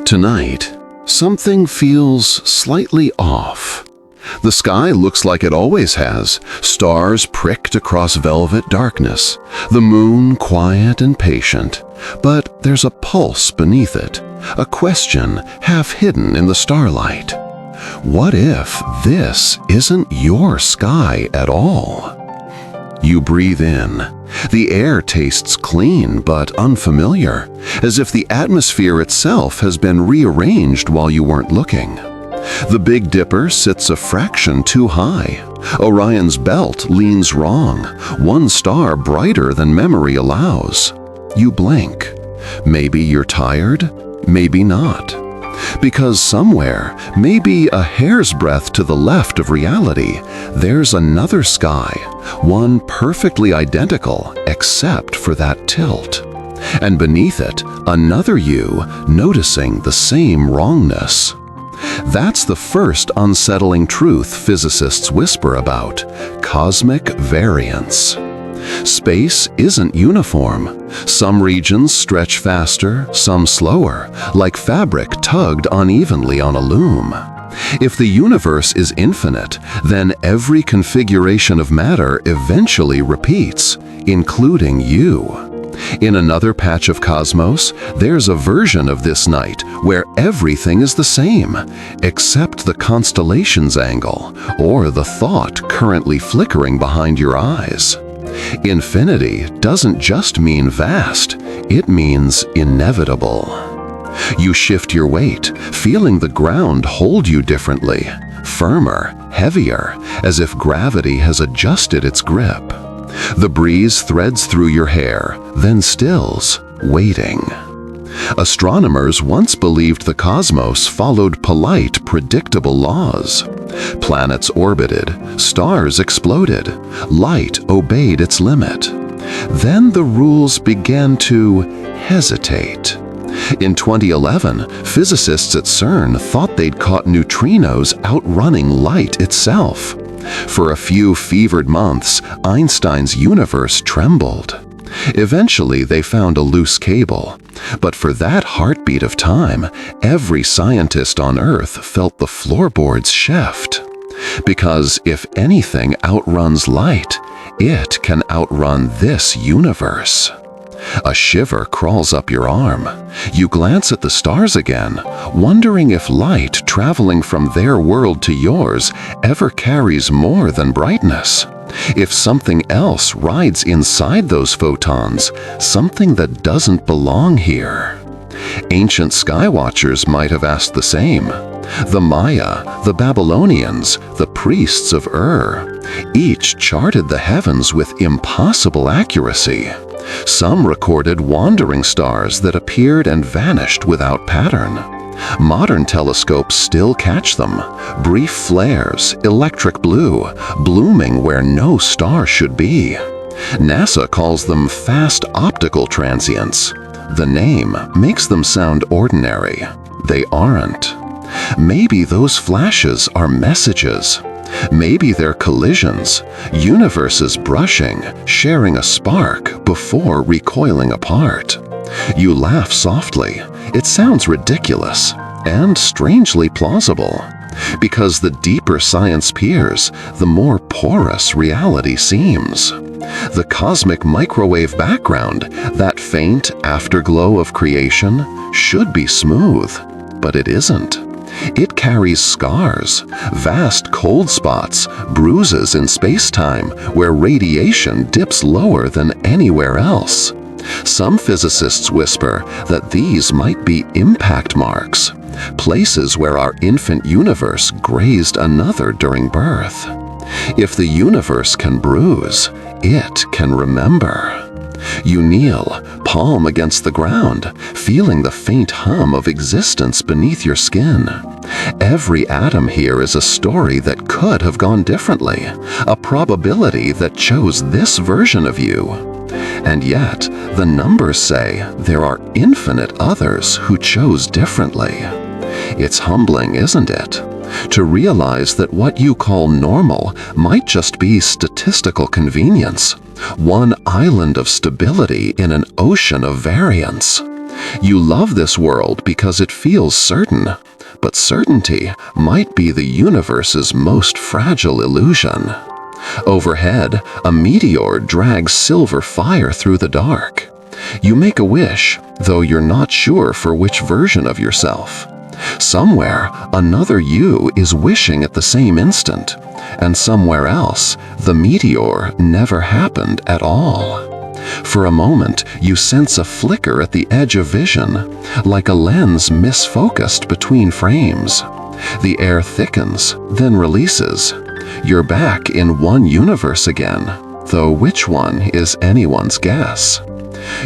Tonight, something feels slightly off. The sky looks like it always has, stars pricked across velvet darkness, the moon quiet and patient, but there's a pulse beneath it, a question half hidden in the starlight. What if this isn't your sky at all? You breathe in. The air tastes clean but unfamiliar, as if the atmosphere itself has been rearranged while you weren't looking. The Big Dipper sits a fraction too high. Orion's belt leans wrong, one star brighter than memory allows. You blink. Maybe you're tired, maybe not. Because somewhere, maybe a hair's breadth to the left of reality, there's another sky, one perfectly identical except for that tilt. And beneath it, another you noticing the same wrongness. That's the first unsettling truth physicists whisper about: cosmic variance. Space isn't uniform. Some regions stretch faster, some slower, like fabric tugged unevenly on a loom. If the universe is infinite, then every configuration of matter eventually repeats, including you. In another patch of cosmos, there's a version of this night where everything is the same, except the constellation's angle, or the thought currently flickering behind your eyes. Infinity doesn't just mean vast, it means inevitable. You shift your weight, feeling the ground hold you differently, firmer, heavier, as if gravity has adjusted its grip. The breeze threads through your hair, then stills, waiting. Astronomers once believed the cosmos followed polite, predictable laws. Planets orbited, stars exploded, light obeyed its limit. Then the rules began to hesitate. In 2011, physicists at CERN thought they'd caught neutrinos outrunning light itself. For a few fevered months, Einstein's universe trembled. Eventually, they found a loose cable. But for that heartbeat of time, every scientist on Earth felt the floorboards shift. Because if anything outruns light, it can outrun this universe. A shiver crawls up your arm. You glance at the stars again, wondering if light traveling from their world to yours ever carries more than brightness. If something else rides inside those photons, something that doesn't belong here. Ancient skywatchers might have asked the same. The Maya, the Babylonians, the priests of Ur, each charted the heavens with impossible accuracy. Some recorded wandering stars that appeared and vanished without pattern. Modern telescopes still catch them, brief flares, electric blue, blooming where no star should be. NASA calls them fast optical transients. The name makes them sound ordinary. They aren't. Maybe those flashes are messages. Maybe they're collisions, universes brushing, sharing a spark before recoiling apart. You laugh softly. It sounds ridiculous and strangely plausible, because the deeper science peers, the more porous reality seems. The cosmic microwave background, that faint afterglow of creation, should be smooth, but it isn't. It carries scars, vast cold spots, bruises in space-time where radiation dips lower than anywhere else. Some physicists whisper that these might be impact marks, places where our infant universe grazed another during birth. If the universe can bruise, it can remember. You kneel, palm against the ground, feeling the faint hum of existence beneath your skin. Every atom here is a story that could have gone differently, a probability that chose this version of you. And yet, the numbers say there are infinite others who chose differently. It's humbling, isn't it? To realize that what you call normal might just be statistical convenience, one island of stability in an ocean of variance. You love this world because it feels certain, but certainty might be the universe's most fragile illusion. Overhead, a meteor drags silver fire through the dark. You make a wish, though you're not sure for which version of yourself. Somewhere, another you is wishing at the same instant, and somewhere else, the meteor never happened at all. For a moment, you sense a flicker at the edge of vision, like a lens misfocused between frames. The air thickens, then releases. You're back in one universe again, though which one is anyone's guess.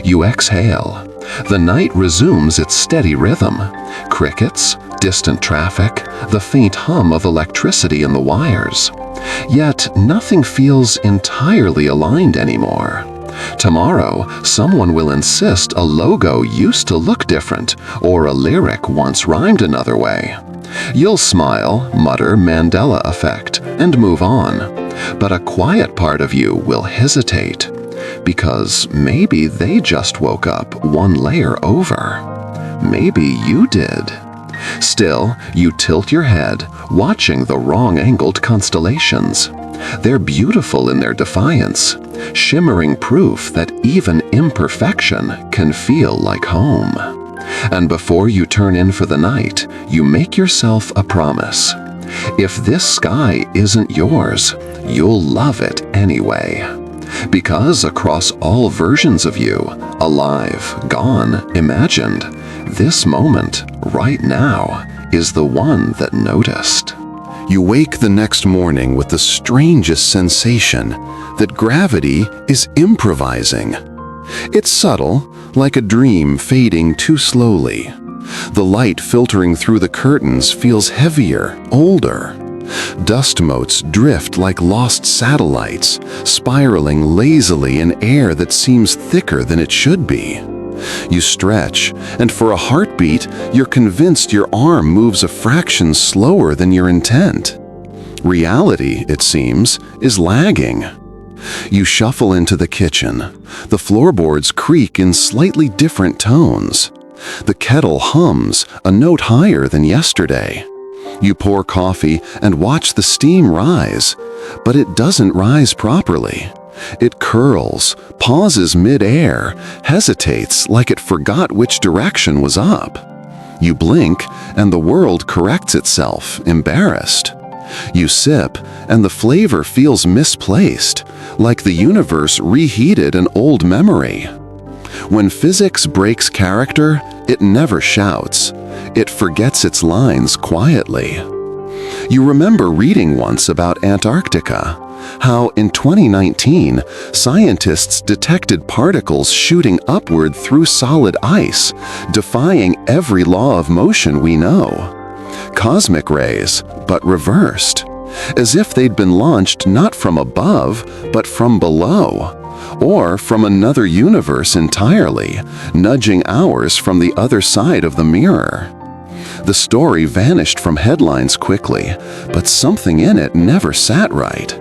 You exhale. The night resumes its steady rhythm. Crickets, distant traffic, the faint hum of electricity in the wires. Yet nothing feels entirely aligned anymore. Tomorrow, someone will insist a logo used to look different, or a lyric once rhymed another way. You'll smile, mutter Mandela effect, and move on. But a quiet part of you will hesitate, because maybe they just woke up one layer over. Maybe you did. Still, you tilt your head, watching the wrong-angled constellations. They're beautiful in their defiance, shimmering proof that even imperfection can feel like home. And before you turn in for the night, you make yourself a promise. If this sky isn't yours, you'll love it anyway. Because across all versions of you, alive, gone, imagined, this moment, right now, is the one that noticed. You wake the next morning with the strangest sensation that gravity is improvising. It's subtle, like a dream fading too slowly. The light filtering through the curtains feels heavier, older. Dust motes drift like lost satellites, spiraling lazily in air that seems thicker than it should be. You stretch, and for a heartbeat, you're convinced your arm moves a fraction slower than your intent. Reality, it seems, is lagging. You shuffle into the kitchen. The floorboards creak in slightly different tones. The kettle hums, a note higher than yesterday. You pour coffee and watch the steam rise, but it doesn't rise properly. It curls, pauses mid-air, hesitates like it forgot which direction was up. You blink, and the world corrects itself, embarrassed. You sip, and the flavor feels misplaced, like the universe reheated an old memory. When physics breaks character, it never shouts. It forgets its lines quietly. You remember reading once about Antarctica, how in 2019, scientists detected particles shooting upward through solid ice, defying every law of motion we know. Cosmic rays, but reversed, as if they'd been launched not from above, but from below, or from another universe entirely, nudging ours from the other side of the mirror. The story vanished from headlines quickly, but something in it never sat right.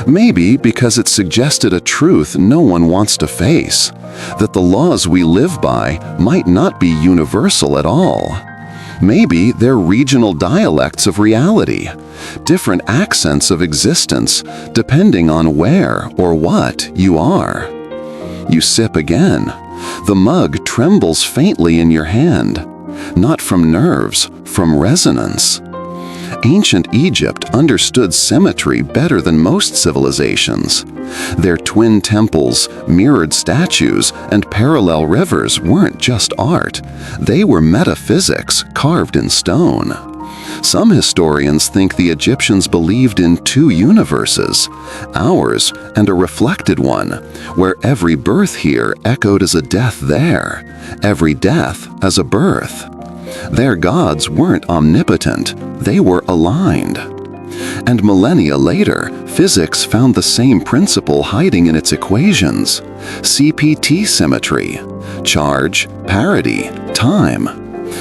Maybe because it suggested a truth no one wants to face, that the laws we live by might not be universal at all. Maybe they're regional dialects of reality, different accents of existence, depending on where or what you are. You sip again. The mug trembles faintly in your hand, not from nerves, from resonance. Ancient Egypt understood symmetry better than most civilizations. Their twin temples, mirrored statues, and parallel rivers weren't just art. They were metaphysics carved in stone. Some historians think the Egyptians believed in two universes, ours and a reflected one, where every birth here echoed as a death there, every death as a birth. Their gods weren't omnipotent, they were aligned. And millennia later, physics found the same principle hiding in its equations: CPT symmetry, charge, parity, time.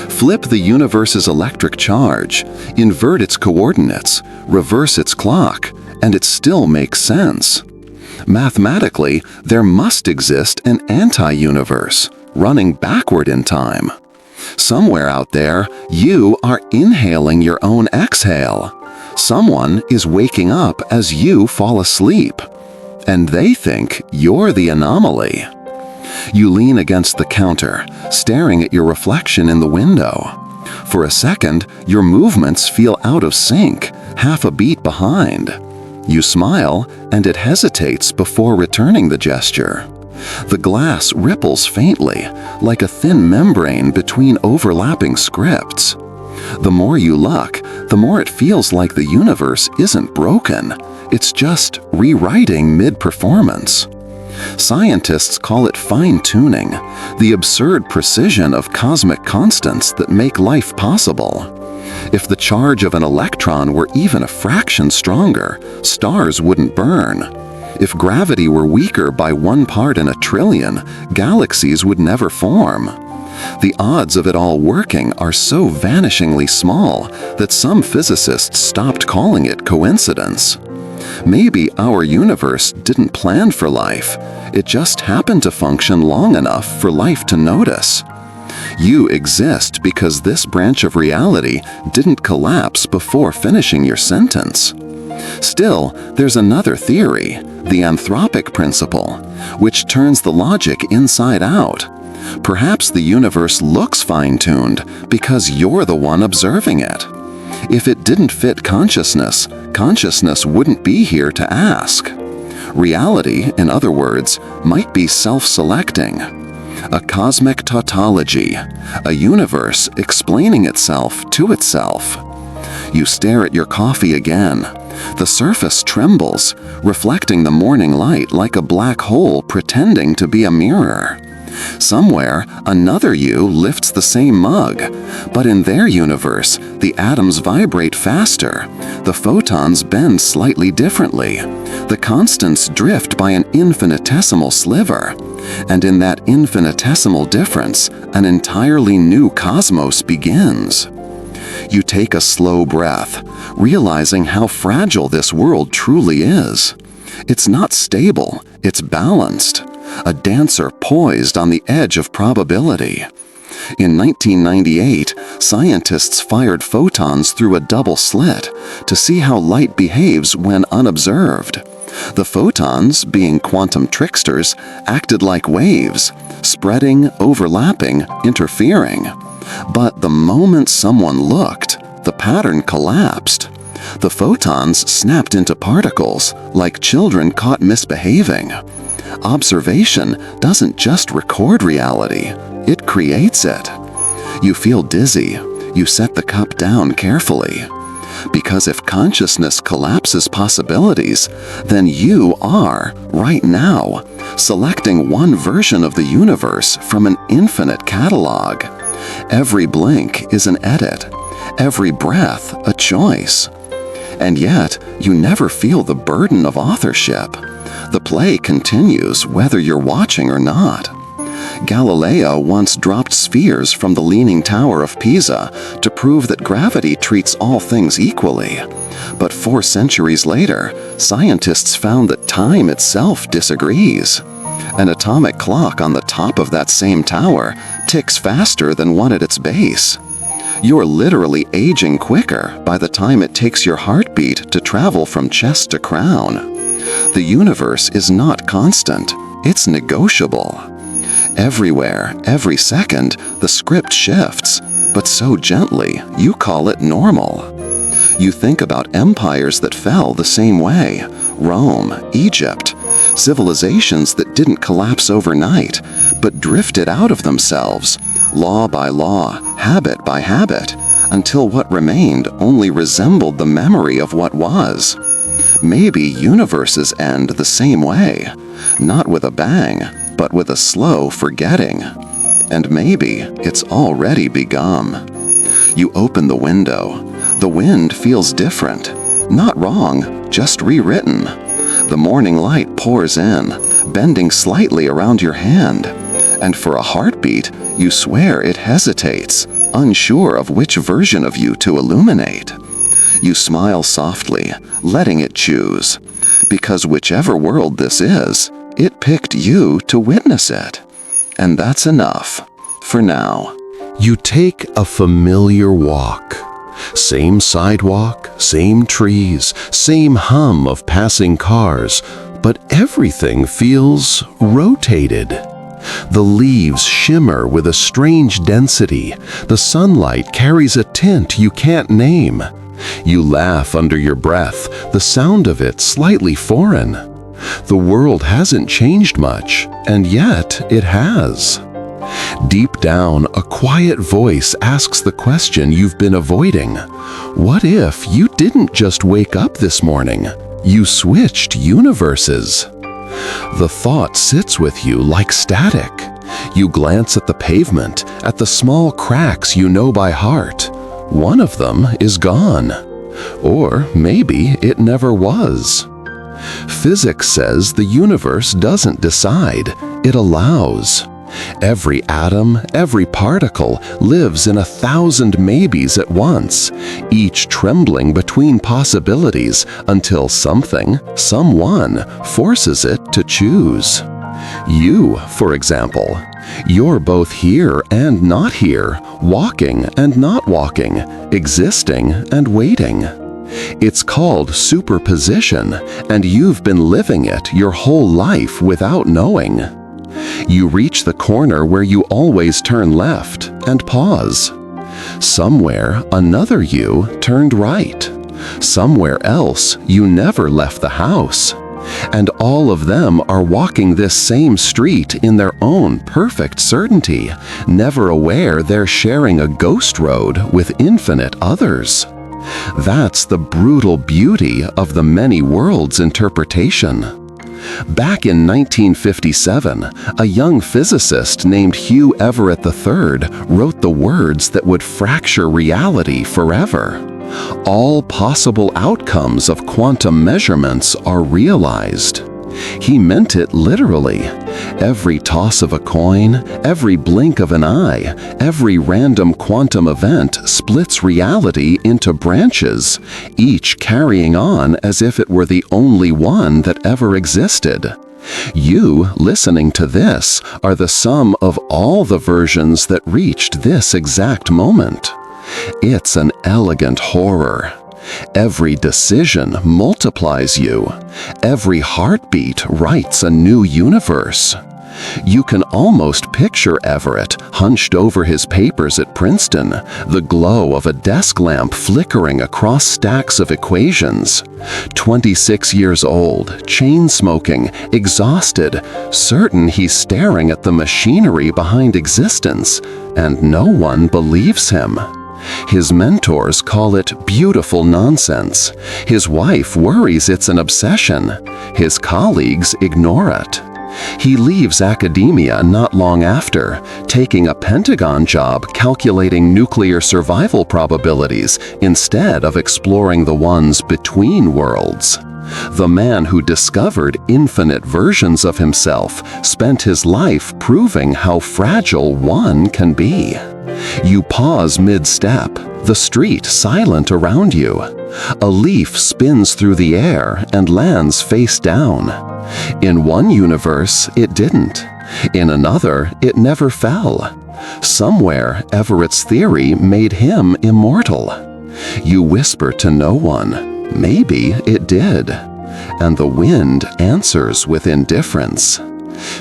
Flip the universe's electric charge, invert its coordinates, reverse its clock, and it still makes sense. Mathematically, there must exist an anti-universe, running backward in time. Somewhere out there, you are inhaling your own exhale. Someone is waking up as you fall asleep, and they think you're the anomaly. You lean against the counter, staring at your reflection in the window. For a second, your movements feel out of sync, half a beat behind. You smile, and it hesitates before returning the gesture. The glass ripples faintly, like a thin membrane between overlapping scripts. The more you look, the more it feels like the universe isn't broken. It's just rewriting mid-performance. Scientists call it fine-tuning, the absurd precision of cosmic constants that make life possible. If the charge of an electron were even a fraction stronger, stars wouldn't burn. If gravity were weaker by 1 part in a trillion, galaxies would never form. The odds of it all working are so vanishingly small that some physicists stopped calling it coincidence. Maybe our universe didn't plan for life. It just happened to function long enough for life to notice. You exist because this branch of reality didn't collapse before finishing your sentence. Still, there's another theory, the anthropic principle, which turns the logic inside out. Perhaps the universe looks fine-tuned because you're the one observing it. If it didn't fit consciousness, consciousness wouldn't be here to ask. Reality, in other words, might be self-selecting. A cosmic tautology, a universe explaining itself to itself. You stare at your coffee again. The surface trembles, reflecting the morning light like a black hole pretending to be a mirror. Somewhere, another you lifts the same mug, but in their universe, the atoms vibrate faster, the photons bend slightly differently, the constants drift by an infinitesimal sliver, and in that infinitesimal difference, an entirely new cosmos begins. You take a slow breath, realizing how fragile this world truly is. It's not stable, it's balanced. A dancer poised on the edge of probability. In 1998, scientists fired photons through a double slit to see how light behaves when unobserved. The photons, being quantum tricksters, acted like waves, spreading, overlapping, interfering. But the moment someone looked, the pattern collapsed. The photons snapped into particles, like children caught misbehaving. Observation doesn't just record reality, it creates it. You feel dizzy. You set the cup down carefully. Because if consciousness collapses possibilities, then you are, right now, selecting one version of the universe from an infinite catalog. Every blink is an edit, every breath a choice. And yet, you never feel the burden of authorship. The play continues whether you're watching or not. Galileo once dropped spheres from the Leaning Tower of Pisa to prove that gravity treats all things equally. But 4 centuries later, scientists found that time itself disagrees. An atomic clock on the top of that same tower ticks faster than one at its base. You're literally aging quicker by the time it takes your heartbeat to travel from chest to crown. The universe is not constant, it's negotiable. Everywhere, every second, the script shifts, but so gently, you call it normal. You think about empires that fell the same way, Rome, Egypt, civilizations that didn't collapse overnight, but drifted out of themselves, law by law, habit by habit, until what remained only resembled the memory of what was. Maybe universes end the same way, not with a bang, but with a slow forgetting. And maybe it's already begun. You open the window. The wind feels different. Not wrong, just rewritten. The morning light pours in, bending slightly around your hand. And for a heartbeat, you swear it hesitates, unsure of which version of you to illuminate. You smile softly, letting it choose. Because whichever world this is, it picked you to witness it. and that's enough. For now. You take a familiar walk. Same sidewalk, same trees, same hum of passing cars, but everything feels rotated. The leaves shimmer with a strange density. The sunlight carries a tint you can't name. You laugh under your breath, the sound of it slightly foreign. The world hasn't changed much, and yet it has. Deep down, a quiet voice asks the question you've been avoiding. What if you didn't just wake up this morning? You switched universes. The thought sits with you like static. You glance at the pavement, at the small cracks you know by heart. One of them is gone. Or maybe it never was. Physics says the universe doesn't decide, it allows. Every atom, every particle lives in 1,000 maybes at once, each trembling between possibilities until something, someone, forces it to choose. You, for example, you're both here and not here, walking and not walking, existing and waiting. It's called superposition, and you've been living it your whole life without knowing. You reach the corner where you always turn left and pause. Somewhere, another you turned right. Somewhere else, you never left the house. And all of them are walking this same street in their own perfect certainty, never aware they're sharing a ghost road with infinite others. That's the brutal beauty of the many worlds interpretation. Back in 1957, a young physicist named Hugh Everett III wrote the words that would fracture reality forever. All possible outcomes of quantum measurements are realized. He meant it literally. Every toss of a coin, every blink of an eye, every random quantum event splits reality into branches, each carrying on as if it were the only one that ever existed. You, listening to this, are the sum of all the versions that reached this exact moment. It's an elegant horror. Every decision multiplies you. Every heartbeat writes a new universe. You can almost picture Everett hunched over his papers at Princeton, the glow of a desk lamp flickering across stacks of equations. 26 years old, chain-smoking, exhausted, certain he's staring at the machinery behind existence, and no one believes him. His mentors call it beautiful nonsense. His wife worries it's an obsession. His colleagues ignore it. He leaves academia not long after, taking a Pentagon job calculating nuclear survival probabilities instead of exploring the ones between worlds. The man who discovered infinite versions of himself spent his life proving how fragile one can be. You pause mid-step, the street silent around you. A leaf spins through the air and lands face down. In one universe, it didn't. In another, it never fell. Somewhere, Everett's theory made him immortal. You whisper to no one, maybe it did. And the wind answers with indifference.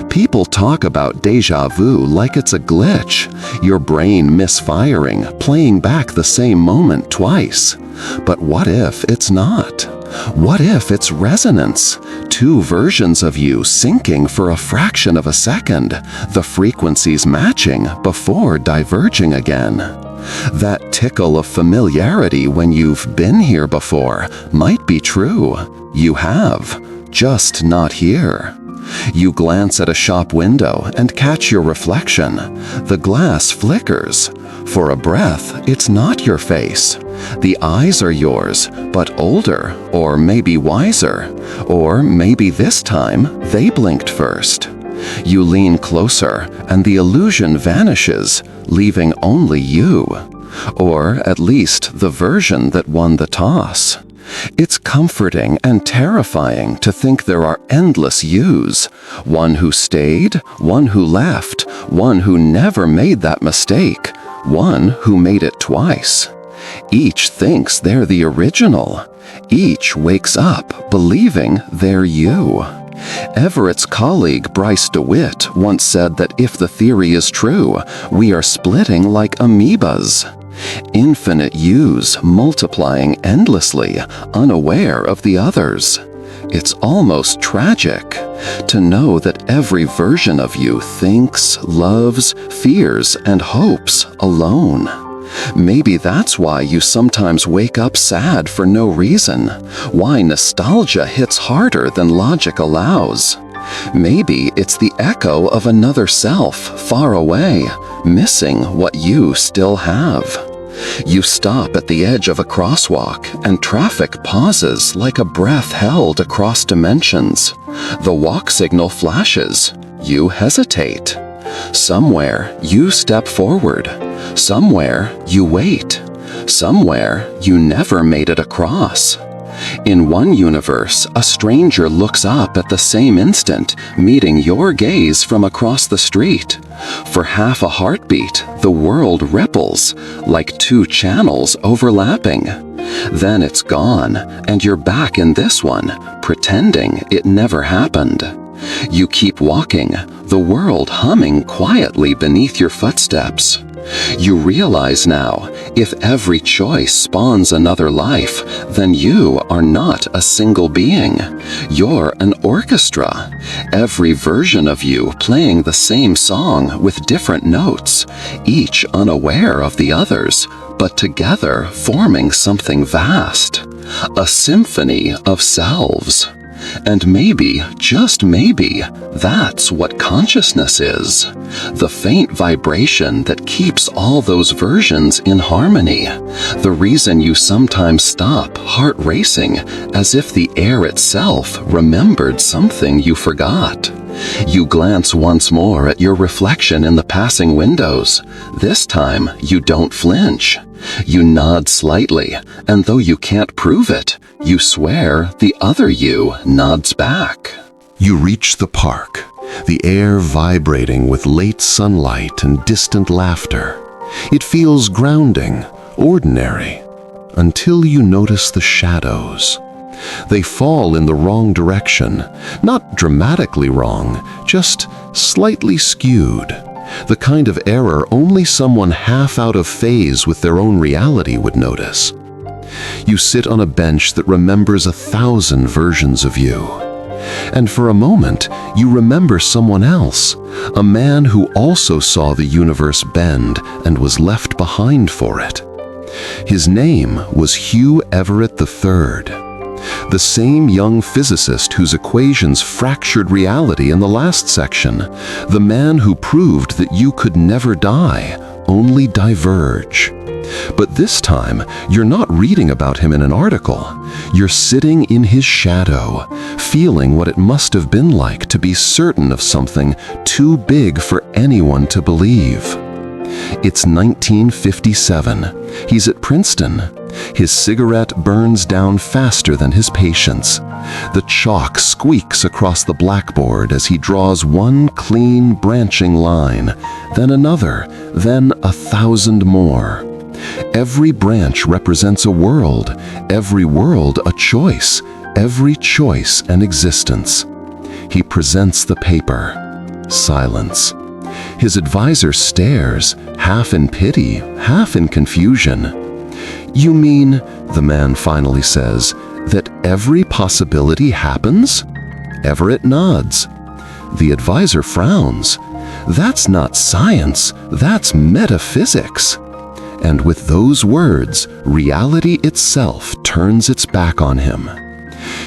People talk about déjà vu like it's a glitch, your brain misfiring, playing back the same moment twice. But what if it's not? What if it's resonance? Two versions of you syncing for a fraction of a second, the frequencies matching before diverging again. That tickle of familiarity when you've been here before might be true. You have, just not here. You glance at a shop window and catch your reflection. The glass flickers. For a breath, it's not your face. The eyes are yours, but older, or maybe wiser. Or maybe this time, they blinked first. You lean closer, and the illusion vanishes, leaving only you. Or at least the version that won the toss. It's comforting and terrifying to think there are endless yous. One who stayed, one who left, one who never made that mistake, one who made it twice. Each thinks they're the original. Each wakes up believing they're you. Everett's colleague Bryce DeWitt once said that if the theory is true, we are splitting like amoebas. Infinite yous multiplying endlessly, unaware of the others. It's almost tragic to know that every version of you thinks, loves, fears, and hopes alone. Maybe that's why you sometimes wake up sad for no reason, why nostalgia hits harder than logic allows. Maybe it's the echo of another self far away, missing what you still have. You stop at the edge of a crosswalk and traffic pauses like a breath held across dimensions. The walk signal flashes. You hesitate. Somewhere you step forward. Somewhere you wait. Somewhere you never made it across. In one universe, a stranger looks up at the same instant, meeting your gaze from across the street. For half a heartbeat, the world ripples, like two channels overlapping. Then it's gone, and you're back in this one, pretending it never happened. You keep walking, the world humming quietly beneath your footsteps. You realize now, if every choice spawns another life, then you are not a single being. You're an orchestra. Every version of you playing the same song with different notes, each unaware of the others, but together forming something vast. A symphony of selves. And maybe, just maybe, that's what consciousness is. The faint vibration that keeps all those versions in harmony. The reason you sometimes stop, heart racing, as if the air itself remembered something you forgot. You glance once more at your reflection in the passing windows. This time, you don't flinch. You nod slightly, and though you can't prove it, you swear the other you nods back. You reach the park, the air vibrating with late sunlight and distant laughter. It feels grounding, ordinary, until you notice the shadows. They fall in the wrong direction, not dramatically wrong, just slightly skewed. The kind of error only someone half out of phase with their own reality would notice. You sit on a bench that remembers 1,000 versions of you. And for a moment, you remember someone else, a man who also saw the universe bend and was left behind for it. His name was Hugh Everett III. The same young physicist whose equations fractured reality in the last section, the man who proved that you could never die, only diverge. But this time, you're not reading about him in an article. You're sitting in his shadow, feeling what it must have been like to be certain of something too big for anyone to believe. It's 1957. He's at Princeton. His cigarette burns down faster than his patience. The chalk squeaks across the blackboard as he draws one clean, branching line, then another, then 1,000 more. Every branch represents a world, every world a choice, every choice an existence. He presents the paper. Silence. His advisor stares, half in pity, half in confusion. "You mean," the man finally says, "that every possibility happens?" Everett nods. The advisor frowns. "That's not science, that's metaphysics." And with those words, reality itself turns its back on him.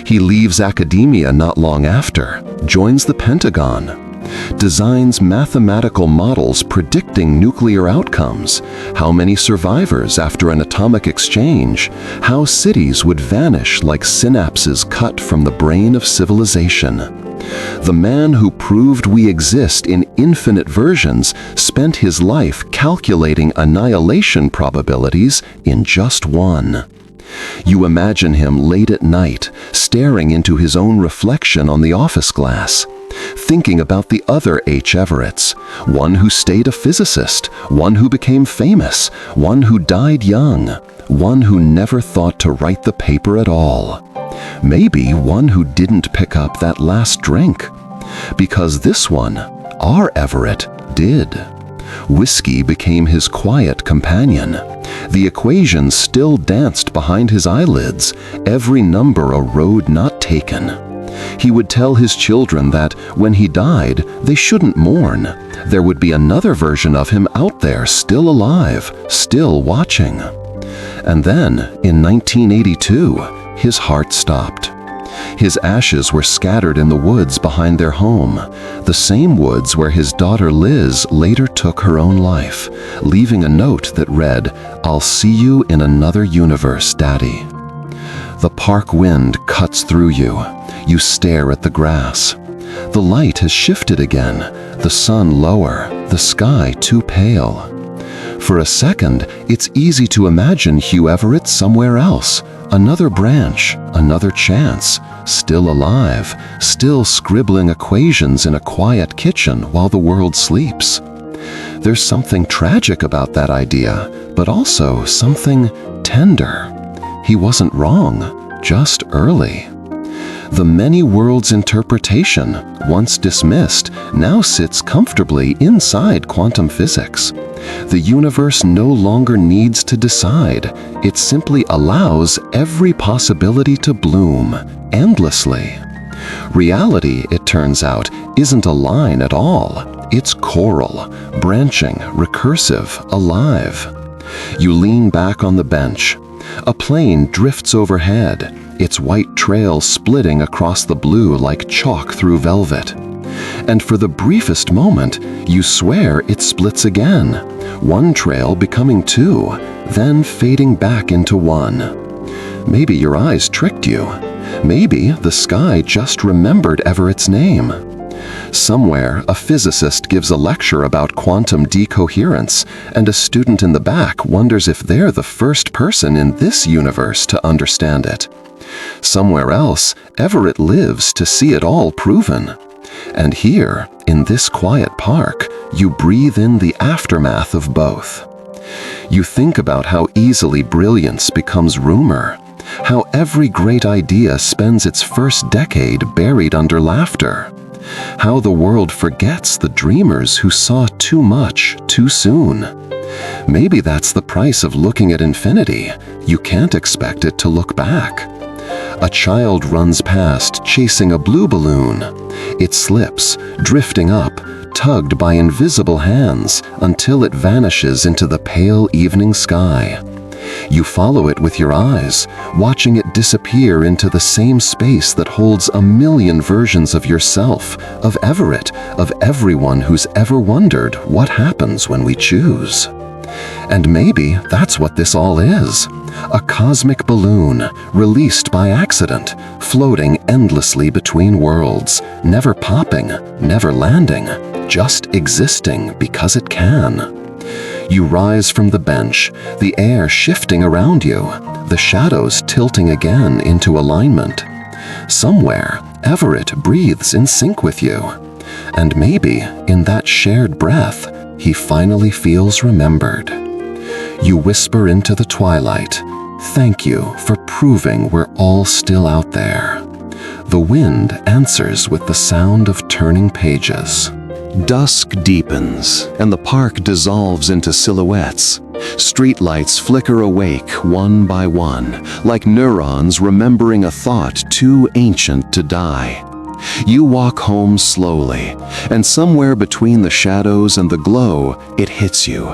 He leaves academia not long after, joins the Pentagon, designs mathematical models predicting nuclear outcomes, how many survivors after an atomic exchange, how cities would vanish like synapses cut from the brain of civilization. The man who proved we exist in infinite versions spent his life calculating annihilation probabilities in just one. You imagine him late at night, staring into his own reflection on the office glass, thinking about the other H. Everetts, one who stayed a physicist, one who became famous, one who died young, one who never thought to write the paper at all. Maybe one who didn't pick up that last drink. Because this one, our Everett, did. Whiskey became his quiet companion. The equations still danced behind his eyelids, every number a road not taken. He would tell his children that when he died, they shouldn't mourn. There would be another version of him out there, still alive, still watching. And then, in 1982, his heart stopped. His ashes were scattered in the woods behind their home, the same woods where his daughter Liz later took her own life, leaving a note that read, "I'll see you in another universe, Daddy." The park wind cuts through you. You stare at the grass. The light has shifted again, the sun lower, the sky too pale. For a second, it's easy to imagine Hugh Everett somewhere else, another branch, another chance, still alive, still scribbling equations in a quiet kitchen while the world sleeps. There's something tragic about that idea, but also something tender. He wasn't wrong, just early. The many worlds interpretation, once dismissed, now sits comfortably inside quantum physics. The universe no longer needs to decide. It simply allows every possibility to bloom, endlessly. Reality, it turns out, isn't a line at all. It's choral, branching, recursive, alive. You lean back on the bench. A plane drifts overhead, its white trail splitting across the blue like chalk through velvet. And for the briefest moment, you swear it splits again, one trail becoming two, then fading back into one. Maybe your eyes tricked you. Maybe the sky just remembered Everett's name. Somewhere, a physicist gives a lecture about quantum decoherence, and a student in the back wonders if they're the first person in this universe to understand it. Somewhere else, Everett lives to see it all proven. And here, in this quiet park, you breathe in the aftermath of both. You think about how easily brilliance becomes rumor, how every great idea spends its first decade buried under laughter, how the world forgets the dreamers who saw too much too soon. Maybe that's the price of looking at infinity. You can't expect it to look back. A child runs past, chasing a blue balloon. It slips, drifting up, tugged by invisible hands until it vanishes into the pale evening sky. You follow it with your eyes, watching it disappear into the same space that holds a million versions of yourself, of Everett, of everyone who's ever wondered what happens when we choose. And maybe that's what this all is. A cosmic balloon, released by accident, floating endlessly between worlds, never popping, never landing, just existing because it can. You rise from the bench, the air shifting around you, the shadows tilting again into alignment. Somewhere, Everett breathes in sync with you. And maybe, in that shared breath, he finally feels remembered. You whisper into the twilight, "Thank you for proving we're all still out there." The wind answers with the sound of turning pages. Dusk deepens, and the park dissolves into silhouettes. Streetlights flicker awake one by one, like neurons remembering a thought too ancient to die. You walk home slowly, and somewhere between the shadows and the glow, it hits you.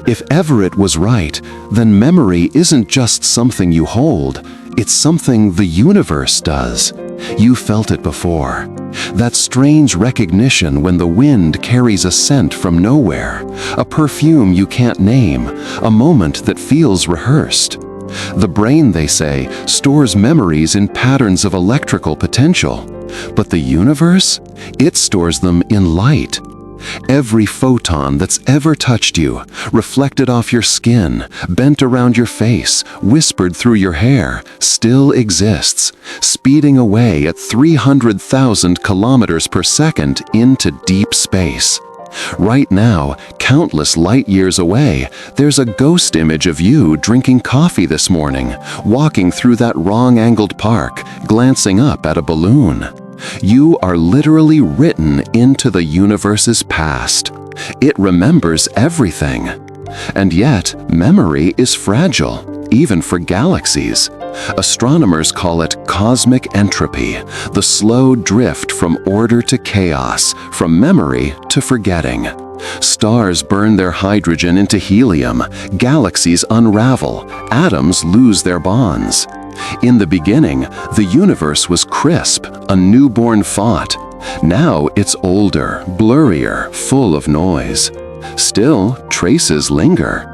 If Everett was right, then memory isn't just something you hold, it's something the universe does. You felt it before. That strange recognition when the wind carries a scent from nowhere, a perfume you can't name, a moment that feels rehearsed. The brain, they say, stores memories in patterns of electrical potential. But the universe? It stores them in light. Every photon that's ever touched you, reflected off your skin, bent around your face, whispered through your hair, still exists, speeding away at 300,000 kilometers per second into deep space. Right now, countless light years away, there's a ghost image of you drinking coffee this morning, walking through that wrong-angled park, glancing up at a balloon. You are literally written into the universe's past. It remembers everything. And yet, memory is fragile, even for galaxies. Astronomers call it cosmic entropy, the slow drift from order to chaos, from memory to forgetting. Stars burn their hydrogen into helium, galaxies unravel, atoms lose their bonds. In the beginning, the universe was crisp, a newborn thought. Now it's older, blurrier, full of noise. Still, traces linger.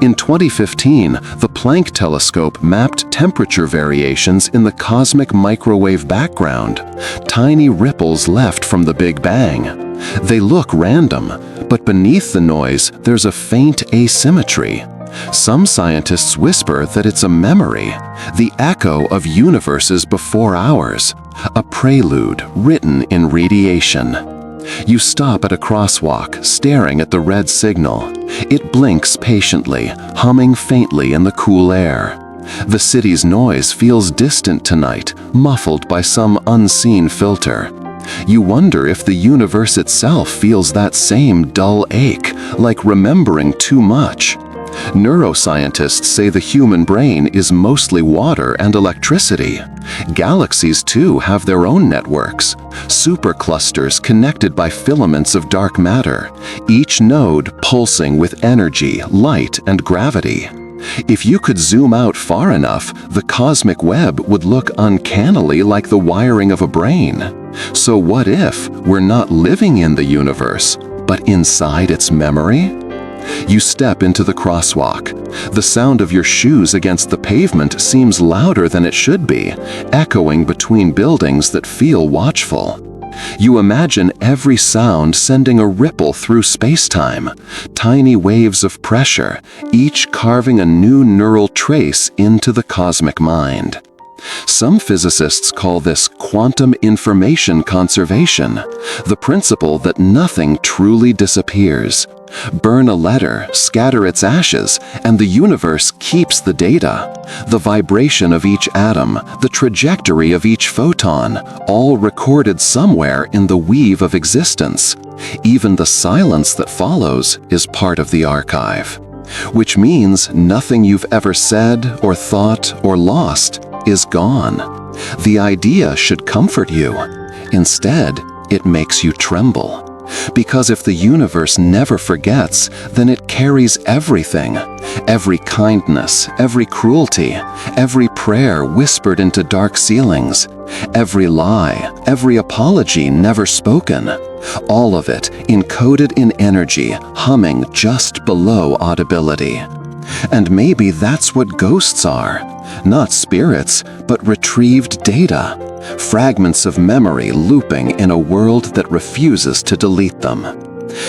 In 2015, the Planck telescope mapped temperature variations in the cosmic microwave background, tiny ripples left from the Big Bang. They look random, but beneath the noise, there's a faint asymmetry. Some scientists whisper that it's a memory, the echo of universes before ours, a prelude written in radiation. You stop at a crosswalk, staring at the red signal. It blinks patiently, humming faintly in the cool air. The city's noise feels distant tonight, muffled by some unseen filter. You wonder if the universe itself feels that same dull ache, like remembering too much. Neuroscientists say the human brain is mostly water and electricity. Galaxies, too, have their own networks, superclusters connected by filaments of dark matter, each node pulsing with energy, light, and gravity. If you could zoom out far enough, the cosmic web would look uncannily like the wiring of a brain. So what if we're not living in the universe, but inside its memory? You step into the crosswalk. The sound of your shoes against the pavement seems louder than it should be, echoing between buildings that feel watchful. You imagine every sound sending a ripple through space-time, tiny waves of pressure, each carving a new neural trace into the cosmic mind. Some physicists call this quantum information conservation, the principle that nothing truly disappears. Burn a letter, scatter its ashes, and the universe keeps the data. The vibration of each atom, the trajectory of each photon, all recorded somewhere in the weave of existence. Even the silence that follows is part of the archive. Which means nothing you've ever said or thought or lost is gone. The idea should comfort you. Instead, it makes you tremble. Because if the universe never forgets, then it carries everything. Every kindness, every cruelty, every prayer whispered into dark ceilings, every lie, every apology never spoken. All of it encoded in energy, humming just below audibility. And maybe that's what ghosts are. Not spirits, but retrieved data. Fragments of memory looping in a world that refuses to delete them.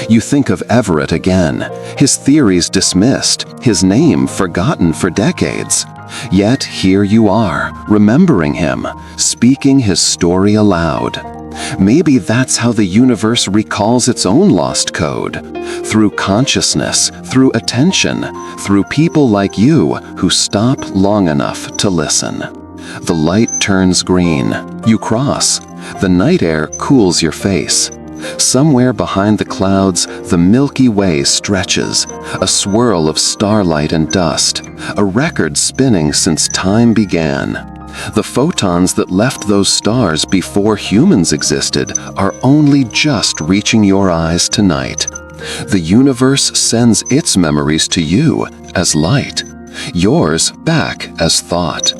You think of Everett again, his theories dismissed, his name forgotten for decades. Yet here you are, remembering him, speaking his story aloud. Maybe that's how the universe recalls its own lost code. Through consciousness, through attention, through people like you who stop long enough to listen. The light turns green. You cross. The night air cools your face. Somewhere behind the clouds, the Milky Way stretches, a swirl of starlight and dust, a record spinning since time began. The photons that left those stars before humans existed are only just reaching your eyes tonight. The universe sends its memories to you as light, yours back as thought.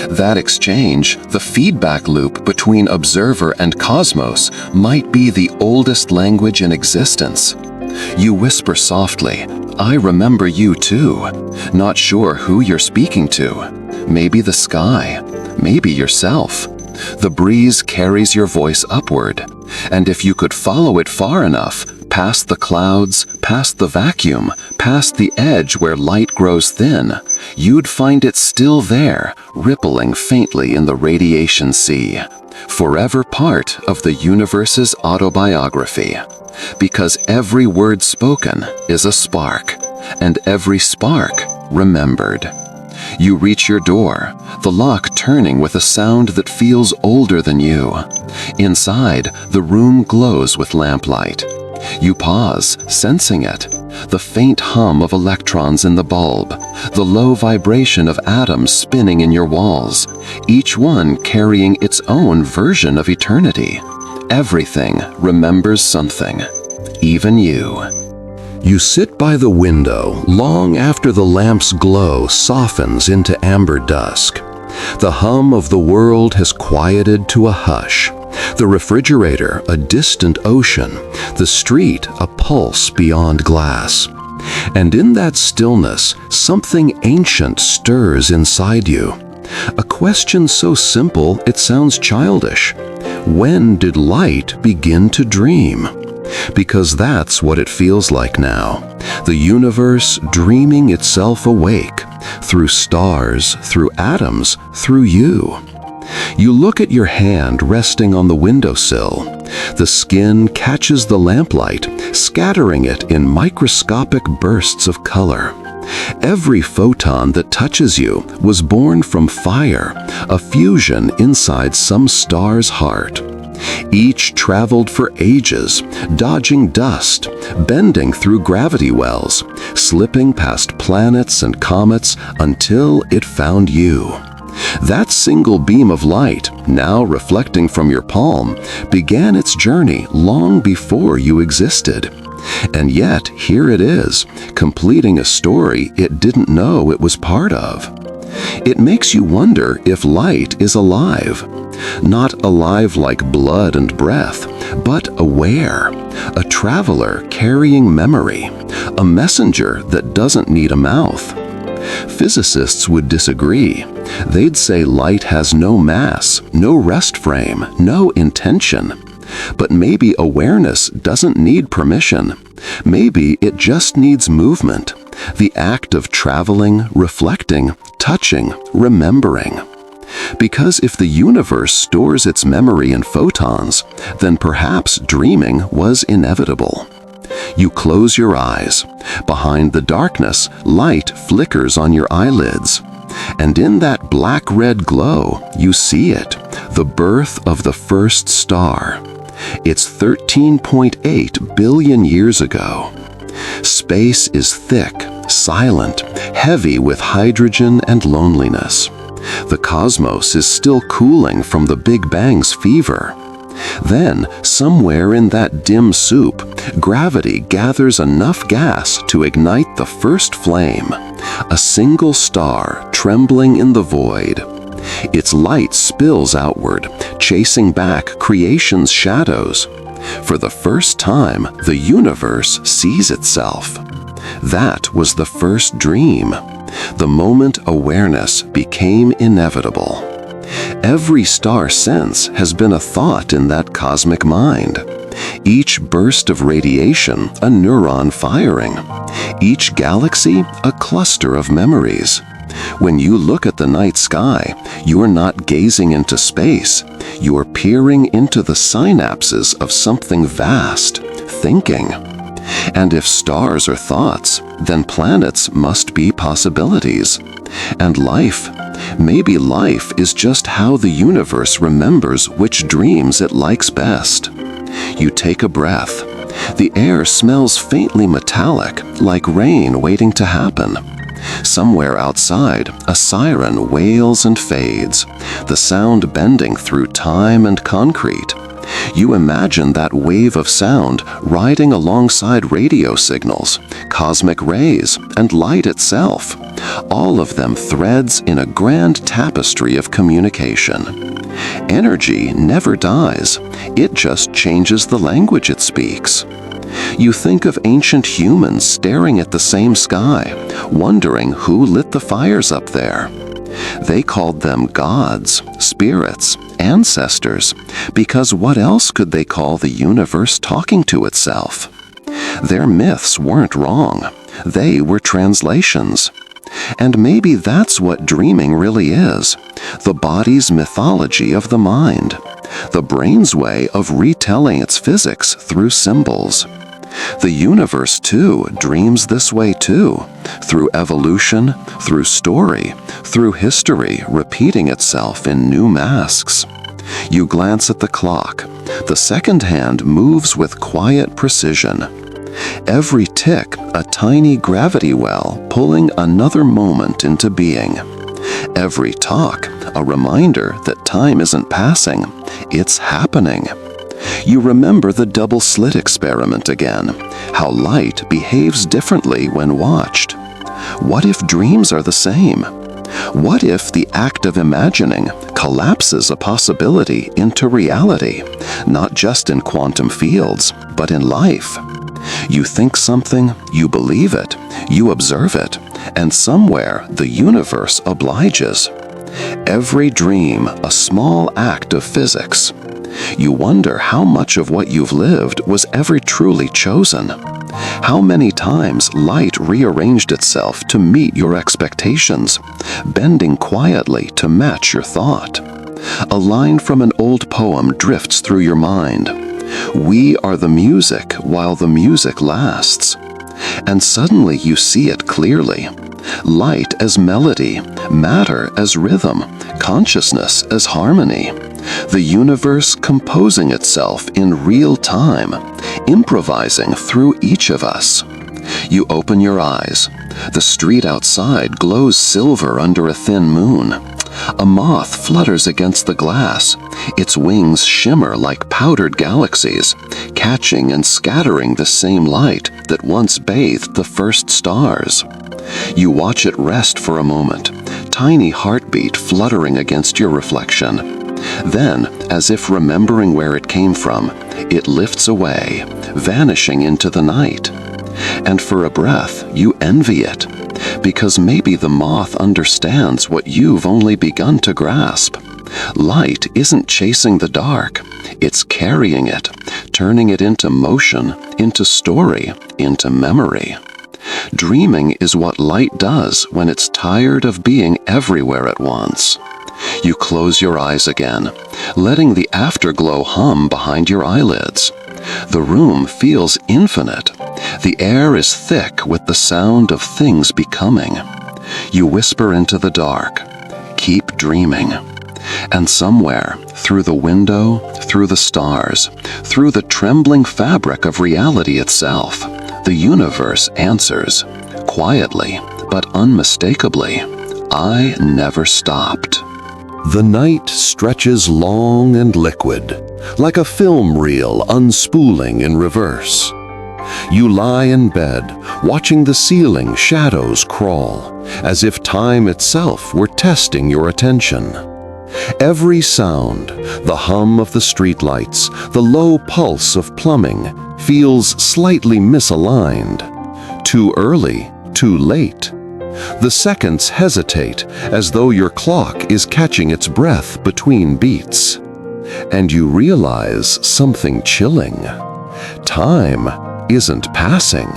That exchange, the feedback loop between observer and cosmos, might be the oldest language in existence. You whisper softly, "I remember you too," not sure who you're speaking to. Maybe the sky, maybe yourself. The breeze carries your voice upward, and if you could follow it far enough, past the clouds, past the vacuum, past the edge where light grows thin, you'd find it still there, rippling faintly in the radiation sea, forever part of the universe's autobiography. Because every word spoken is a spark, and every spark remembered. You reach your door, the lock turning with a sound that feels older than you. Inside, the room glows with lamplight. You pause, sensing it. The faint hum of electrons in the bulb, the low vibration of atoms spinning in your walls, each one carrying its own version of eternity. Everything remembers something, even you. You sit by the window long after the lamp's glow softens into amber dusk. The hum of the world has quieted to a hush. The refrigerator, a distant ocean. The street, a pulse beyond glass. And in that stillness, something ancient stirs inside you. A question so simple it sounds childish. When did light begin to dream? Because that's what it feels like now. The universe dreaming itself awake, through stars, through atoms, through you. You look at your hand resting on the windowsill. The skin catches the lamplight, scattering it in microscopic bursts of color. Every photon that touches you was born from fire, a fusion inside some star's heart. Each traveled for ages, dodging dust, bending through gravity wells, slipping past planets and comets until it found you. That single beam of light, now reflecting from your palm, began its journey long before you existed. And yet, here it is, completing a story it didn't know it was part of. It makes you wonder if light is alive. Not alive like blood and breath, but aware. A traveler carrying memory. A messenger that doesn't need a mouth. Physicists would disagree. They'd say light has no mass, no rest frame, no intention. But maybe awareness doesn't need permission. Maybe it just needs movement. The act of traveling, reflecting, touching, remembering. Because if the universe stores its memory in photons, then perhaps dreaming was inevitable. You close your eyes. Behind the darkness, light flickers on your eyelids. And in that black-red glow, you see it, the birth of the first star. It's 13.8 billion years ago. Space is thick, silent, heavy with hydrogen and loneliness. The cosmos is still cooling from the Big Bang's fever. Then, somewhere in that dim soup, gravity gathers enough gas to ignite the first flame, a single star trembling in the void. Its light spills outward, chasing back creation's shadows. For the first time, the universe sees itself. That was the first dream, the moment awareness became inevitable. Every star since has been a thought in that cosmic mind. Each burst of radiation, a neuron firing. Each galaxy, a cluster of memories. When you look at the night sky, you're not gazing into space. You're peering into the synapses of something vast, thinking. And if stars are thoughts, then planets must be possibilities. And life, maybe life is just how the universe remembers which dreams it likes best. You take a breath. The air smells faintly metallic, like rain waiting to happen. Somewhere outside, a siren wails and fades, the sound bending through time and concrete. You imagine that wave of sound riding alongside radio signals, cosmic rays, and light itself, all of them threads in a grand tapestry of communication. Energy never dies, it just changes the language it speaks. You think of ancient humans staring at the same sky, wondering who lit the fires up there. They called them gods, spirits, ancestors, because what else could they call the universe talking to itself? Their myths weren't wrong. They were translations. And maybe that's what dreaming really is, the body's mythology of the mind, the brain's way of retelling its physics through symbols. The universe, too, dreams this way too, through evolution, through story, through history repeating itself in new masks. You glance at the clock. The second hand moves with quiet precision. Every tick, a tiny gravity well pulling another moment into being. Every talk, a reminder that time isn't passing, it's happening. You remember the double slit experiment again, how light behaves differently when watched. What if dreams are the same? What if the act of imagining collapses a possibility into reality, not just in quantum fields, but in life? You think something, you believe it, you observe it, and somewhere the universe obliges. Every dream a small act of physics. You wonder how much of what you've lived was ever truly chosen. How many times light rearranged itself to meet your expectations, bending quietly to match your thought. A line from an old poem drifts through your mind. We are the music while the music lasts. And suddenly you see it clearly. Light as melody, matter as rhythm, consciousness as harmony. The universe composing itself in real time, improvising through each of us. You open your eyes. The street outside glows silver under a thin moon. A moth flutters against the glass. Its wings shimmer like powdered galaxies, catching and scattering the same light that once bathed the first stars. You watch it rest for a moment, tiny heartbeat fluttering against your reflection. Then, as if remembering where it came from, it lifts away, vanishing into the night. And for a breath, you envy it, because maybe the moth understands what you've only begun to grasp. Light isn't chasing the dark, it's carrying it, turning it into motion, into story, into memory. Dreaming is what light does when it's tired of being everywhere at once. You close your eyes again, letting the afterglow hum behind your eyelids. The room feels infinite. The air is thick with the sound of things becoming. You whisper into the dark, "Keep dreaming." And somewhere, through the window, through the stars, through the trembling fabric of reality itself, the universe answers, quietly but unmistakably, "I never stopped." The night stretches long and liquid, like a film reel unspooling in reverse. You lie in bed, watching the ceiling shadows crawl, as if time itself were testing your attention. Every sound, the hum of the streetlights, the low pulse of plumbing, feels slightly misaligned. Too early, too late. The seconds hesitate as though your clock is catching its breath between beats. And you realize something chilling. Time isn't passing,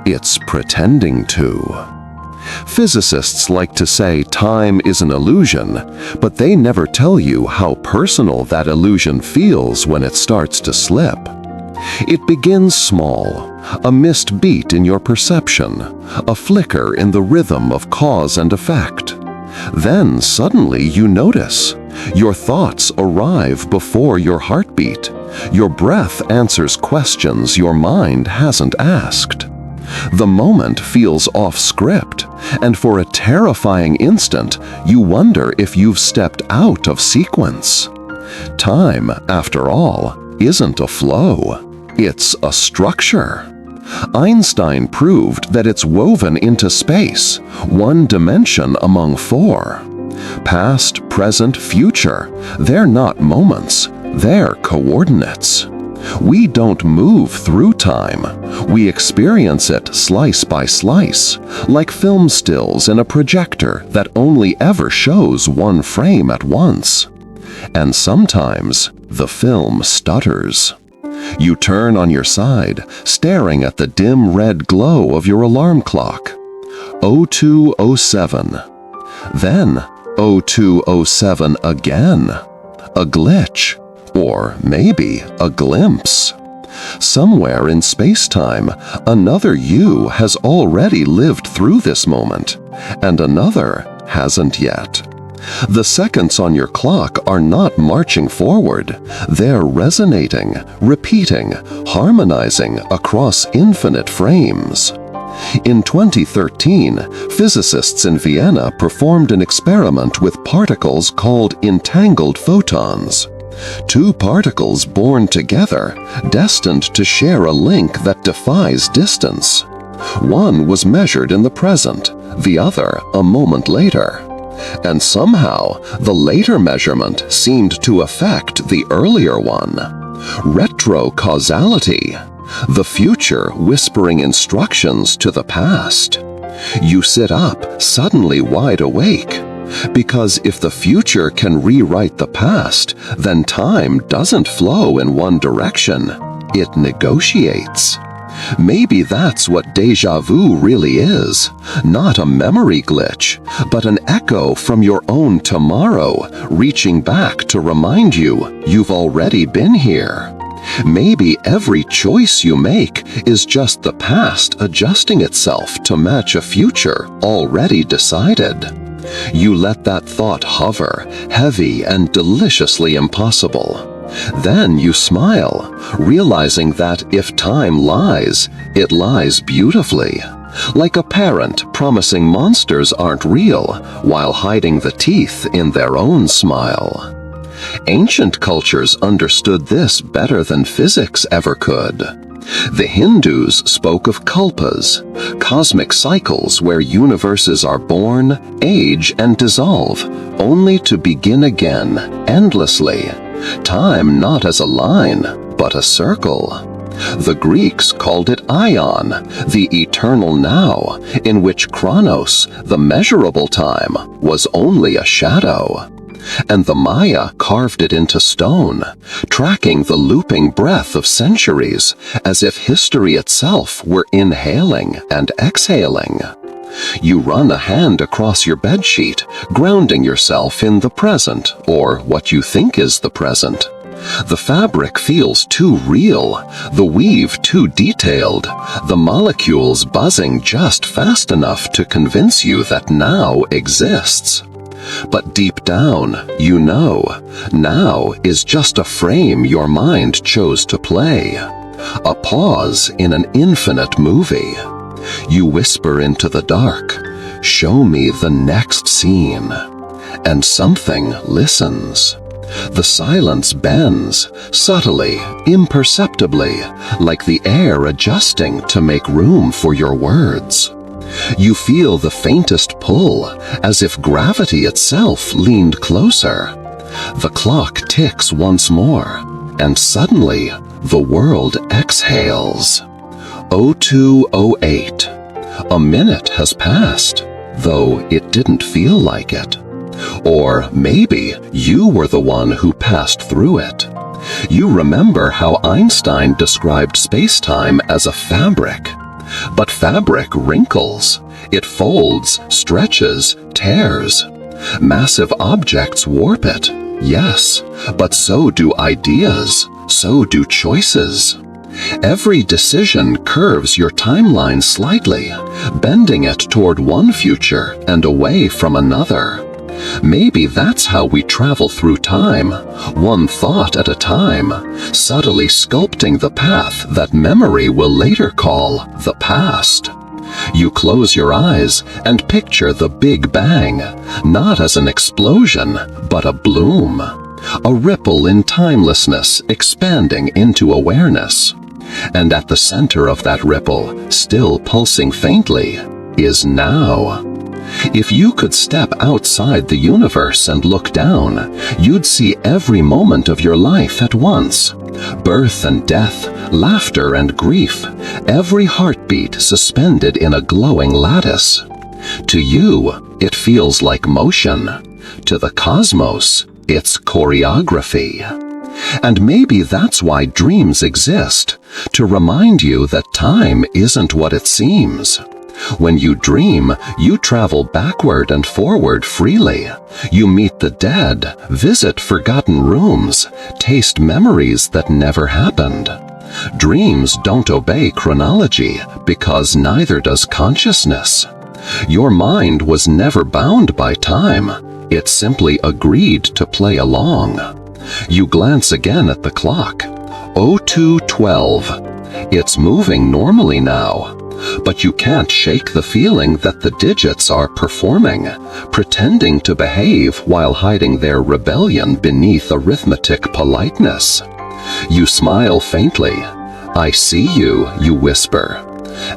it's pretending to. Physicists like to say time is an illusion, but they never tell you how personal that illusion feels when it starts to slip. It begins small, a missed beat in your perception, a flicker in the rhythm of cause and effect. Then suddenly you notice. Your thoughts arrive before your heartbeat. Your breath answers questions your mind hasn't asked. The moment feels off script, and for a terrifying instant, you wonder if you've stepped out of sequence. Time, after all, isn't a flow. It's a structure. Einstein proved that it's woven into space, one dimension among four. Past, present, future, they're not moments, they're coordinates. We don't move through time. We experience it slice by slice, like film stills in a projector that only ever shows one frame at once. And sometimes the film stutters. You turn on your side, staring at the dim red glow of your alarm clock. 0207. Then 0207 again. A glitch. Or maybe a glimpse. Somewhere in space-time, another you has already lived through this moment, and another hasn't yet. The seconds on your clock are not marching forward. They're resonating, repeating, harmonizing across infinite frames. In 2013, physicists in Vienna performed an experiment with particles called entangled photons. Two particles born together, destined to share a link that defies distance. One was measured in the present, the other a moment later. And somehow, the later measurement seemed to affect the earlier one. Retrocausality. The future whispering instructions to the past. You sit up, suddenly wide awake. Because if the future can rewrite the past, then time doesn't flow in one direction. It negotiates. Maybe that's what déjà vu really is. Not a memory glitch, but an echo from your own tomorrow, reaching back to remind you you've already been here. Maybe every choice you make is just the past adjusting itself to match a future already decided. You let that thought hover, heavy and deliciously impossible. Then you smile, realizing that if time lies, it lies beautifully. Like a parent promising monsters aren't real while hiding the teeth in their own smile. Ancient cultures understood this better than physics ever could. The Hindus spoke of kalpas, cosmic cycles where universes are born, age, and dissolve, only to begin again, endlessly. Time not as a line, but a circle. The Greeks called it aion, the eternal now, in which chronos, the measurable time, was only a shadow. And the Maya carved it into stone, tracking the looping breath of centuries as if history itself were inhaling and exhaling. You run a hand across your bedsheet, grounding yourself in the present, or what you think is the present. The fabric feels too real, the weave too detailed, the molecules buzzing just fast enough to convince you that now exists. But deep down, you know, now is just a frame your mind chose to play. A pause in an infinite movie. You whisper into the dark, "Show me the next scene." And something listens. The silence bends, subtly, imperceptibly, like the air adjusting to make room for your words. You feel the faintest pull, as if gravity itself leaned closer. The clock ticks once more, and suddenly the world exhales. 0208. A minute has passed, though it didn't feel like it. Or maybe you were the one who passed through it. You remember how Einstein described space-time as a fabric. But fabric wrinkles. It folds, stretches, tears. Massive objects warp it, yes, but so do ideas, so do choices. Every decision curves your timeline slightly, bending it toward one future and away from another. Maybe that's how we travel through time, one thought at a time, subtly sculpting the path that memory will later call the past. You close your eyes and picture the Big Bang, not as an explosion, but a bloom. A ripple in timelessness expanding into awareness. And at the center of that ripple, still pulsing faintly, is now. If you could step outside the universe and look down, you'd see every moment of your life at once. Birth and death, laughter and grief, every heartbeat suspended in a glowing lattice. To you, it feels like motion. To the cosmos, it's choreography. And maybe that's why dreams exist, to remind you that time isn't what it seems. When you dream, you travel backward and forward freely. You meet the dead, visit forgotten rooms, taste memories that never happened. Dreams don't obey chronology because neither does consciousness. Your mind was never bound by time. It simply agreed to play along. You glance again at the clock. 02:12. It's moving normally now. But you can't shake the feeling that the digits are performing, pretending to behave while hiding their rebellion beneath arithmetic politeness. You smile faintly. "I see you," you whisper.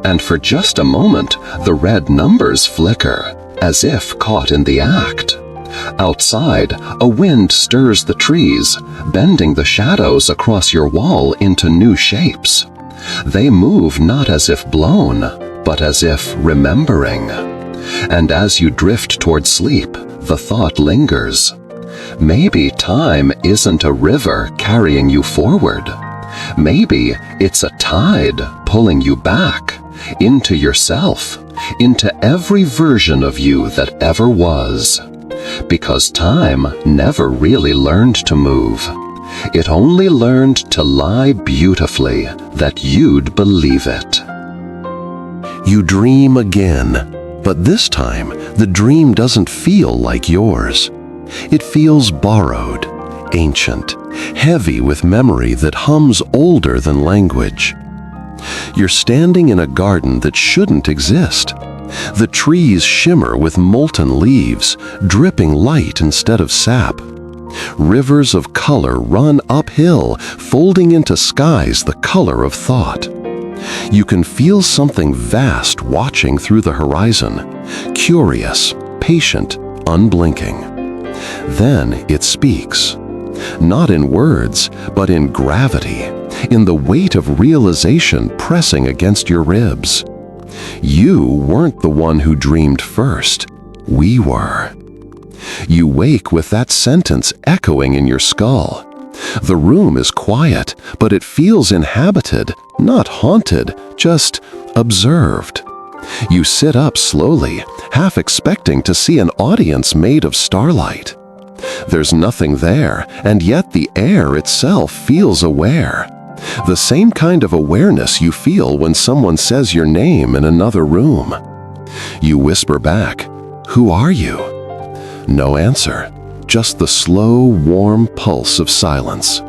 And for just a moment, the red numbers flicker, as if caught in the act. Outside, a wind stirs the trees, bending the shadows across your wall into new shapes. They move not as if blown, but as if remembering. And as you drift toward sleep, the thought lingers. Maybe time isn't a river carrying you forward. Maybe it's a tide pulling you back, into yourself, into every version of you that ever was. Because time never really learned to move. It only learned to lie beautifully that you'd believe it. You dream again, but this time the dream doesn't feel like yours. It feels borrowed, ancient, heavy with memory that hums older than language. You're standing in a garden that shouldn't exist. The trees shimmer with molten leaves, dripping light instead of sap. Rivers of color run uphill, folding into skies the color of thought. You can feel something vast watching through the horizon, curious, patient, unblinking. Then it speaks. Not in words, but in gravity, in the weight of realization pressing against your ribs. You weren't the one who dreamed first. We were. You wake with that sentence echoing in your skull. The room is quiet, but it feels inhabited, not haunted, just observed. You sit up slowly, half expecting to see an audience made of starlight. There's nothing there, and yet the air itself feels aware. The same kind of awareness you feel when someone says your name in another room. You whisper back, "Who are you?" No answer, just the slow, warm pulse of silence.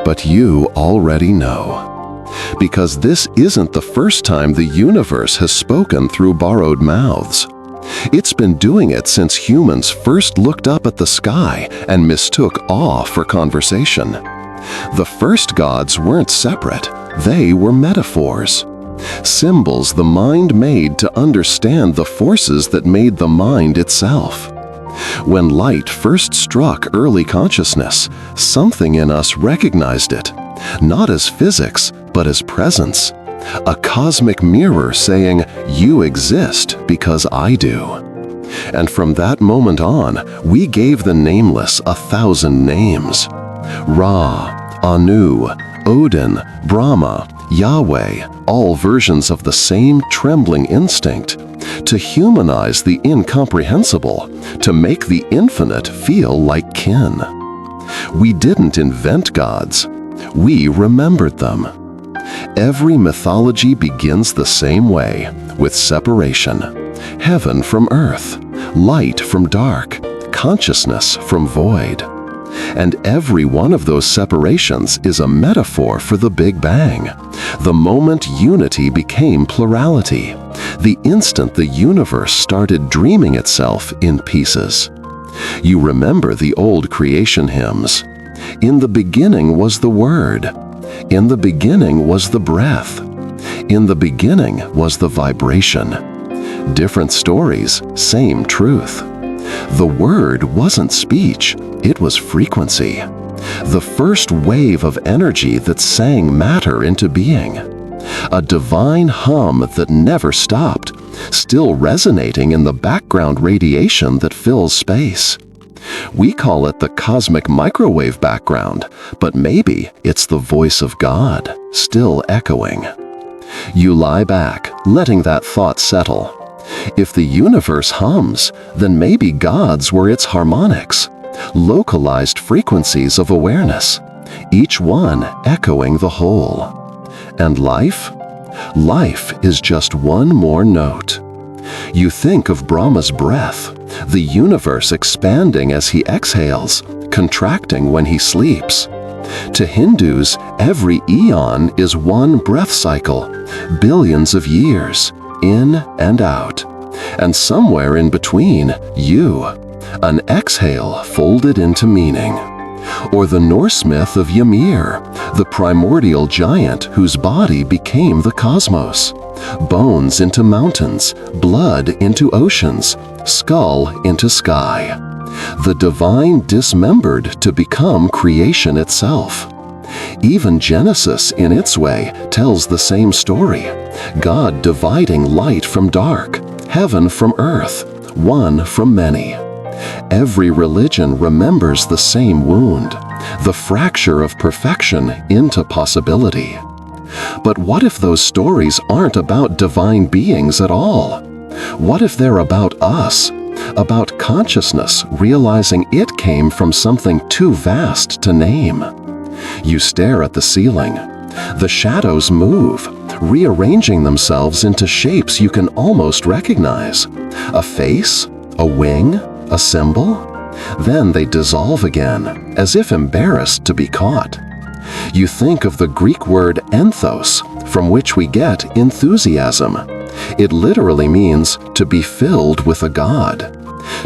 But you already know. Because this isn't the first time the universe has spoken through borrowed mouths. It's been doing it since humans first looked up at the sky and mistook awe for conversation. The first gods weren't separate, they were metaphors. Symbols the mind made to understand the forces that made the mind itself. When light first struck early consciousness, something in us recognized it, not as physics, but as presence. A cosmic mirror saying, "You exist because I do." And from that moment on, we gave the nameless 1,000 names. Ra, Anu, Odin, Brahma, Yahweh, all versions of the same trembling instinct, to humanize the incomprehensible, to make the infinite feel like kin. We didn't invent gods, we remembered them. Every mythology begins the same way, with separation. Heaven from earth, light from dark, consciousness from void. And every one of those separations is a metaphor for the Big Bang, the moment unity became plurality, the instant the universe started dreaming itself in pieces. You remember the old creation hymns. In the beginning was the Word. In the beginning was the breath. In the beginning was the vibration. Different stories, same truth. The word wasn't speech, it was frequency. The first wave of energy that sang matter into being. A divine hum that never stopped, still resonating in the background radiation that fills space. We call it the cosmic microwave background, but maybe it's the voice of God, still echoing. You lie back, letting that thought settle. If the universe hums, then maybe God's were its harmonics, localized frequencies of awareness, each one echoing the whole. And life? Life is just one more note. You think of Brahma's breath, the universe expanding as he exhales, contracting when he sleeps. To Hindus, every eon is one breath cycle, billions of years, in and out. And somewhere in between, you, an exhale folded into meaning. Or the Norse myth of Ymir, the primordial giant whose body became the cosmos. Bones into mountains, blood into oceans, skull into sky. The divine dismembered to become creation itself. Even Genesis, in its way, tells the same story. God dividing light from dark, heaven from earth, one from many. Every religion remembers the same wound, the fracture of perfection into possibility. But what if those stories aren't about divine beings at all? What if they're about us? About consciousness realizing it came from something too vast to name? You stare at the ceiling. The shadows move, rearranging themselves into shapes you can almost recognize. A face, a wing, a symbol. Then they dissolve again, as if embarrassed to be caught. You think of the Greek word enthos, from which we get enthusiasm. It literally means to be filled with a god.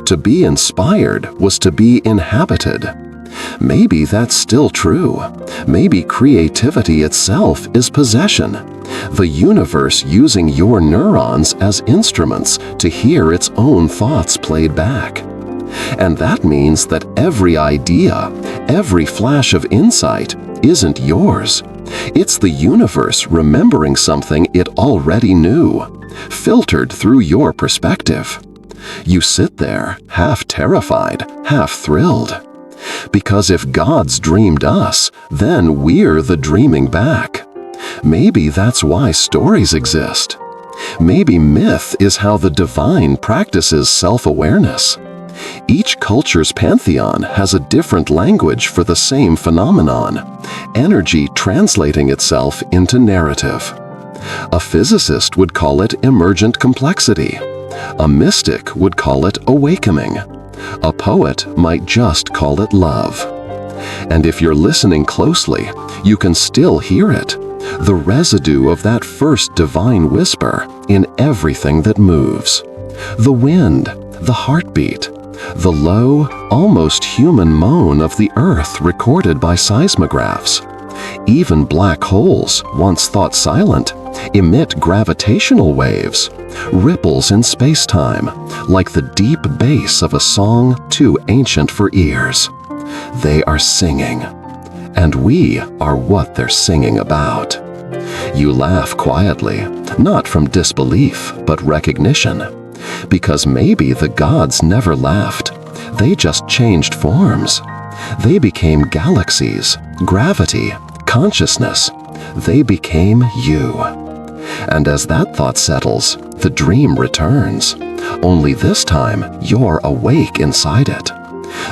To be inspired was to be inhabited. Maybe that's still true. Maybe creativity itself is possession. The universe using your neurons as instruments to hear its own thoughts played back. And that means that every idea, every flash of insight isn't yours. It's the universe remembering something it already knew, filtered through your perspective. You sit there, half terrified, half thrilled. Because if God's dreamed us, then we're the dreaming back. Maybe that's why stories exist. Maybe myth is how the divine practices self-awareness. Each culture's pantheon has a different language for the same phenomenon, energy translating itself into narrative. A physicist would call it emergent complexity. A mystic would call it awakening. A poet might just call it love. And if you're listening closely, you can still hear it, the residue of that first divine whisper in everything that moves. The wind, the heartbeat, the low, almost human moan of the earth recorded by seismographs. Even black holes, once thought silent, emit gravitational waves, ripples in space-time, like the deep bass of a song too ancient for ears. They are singing, and we are what they're singing about. You laugh quietly, not from disbelief, but recognition. Because maybe the gods never laughed. They just changed forms. They became galaxies, gravity, consciousness. They became you. And as that thought settles, the dream returns. Only this time, you're awake inside it.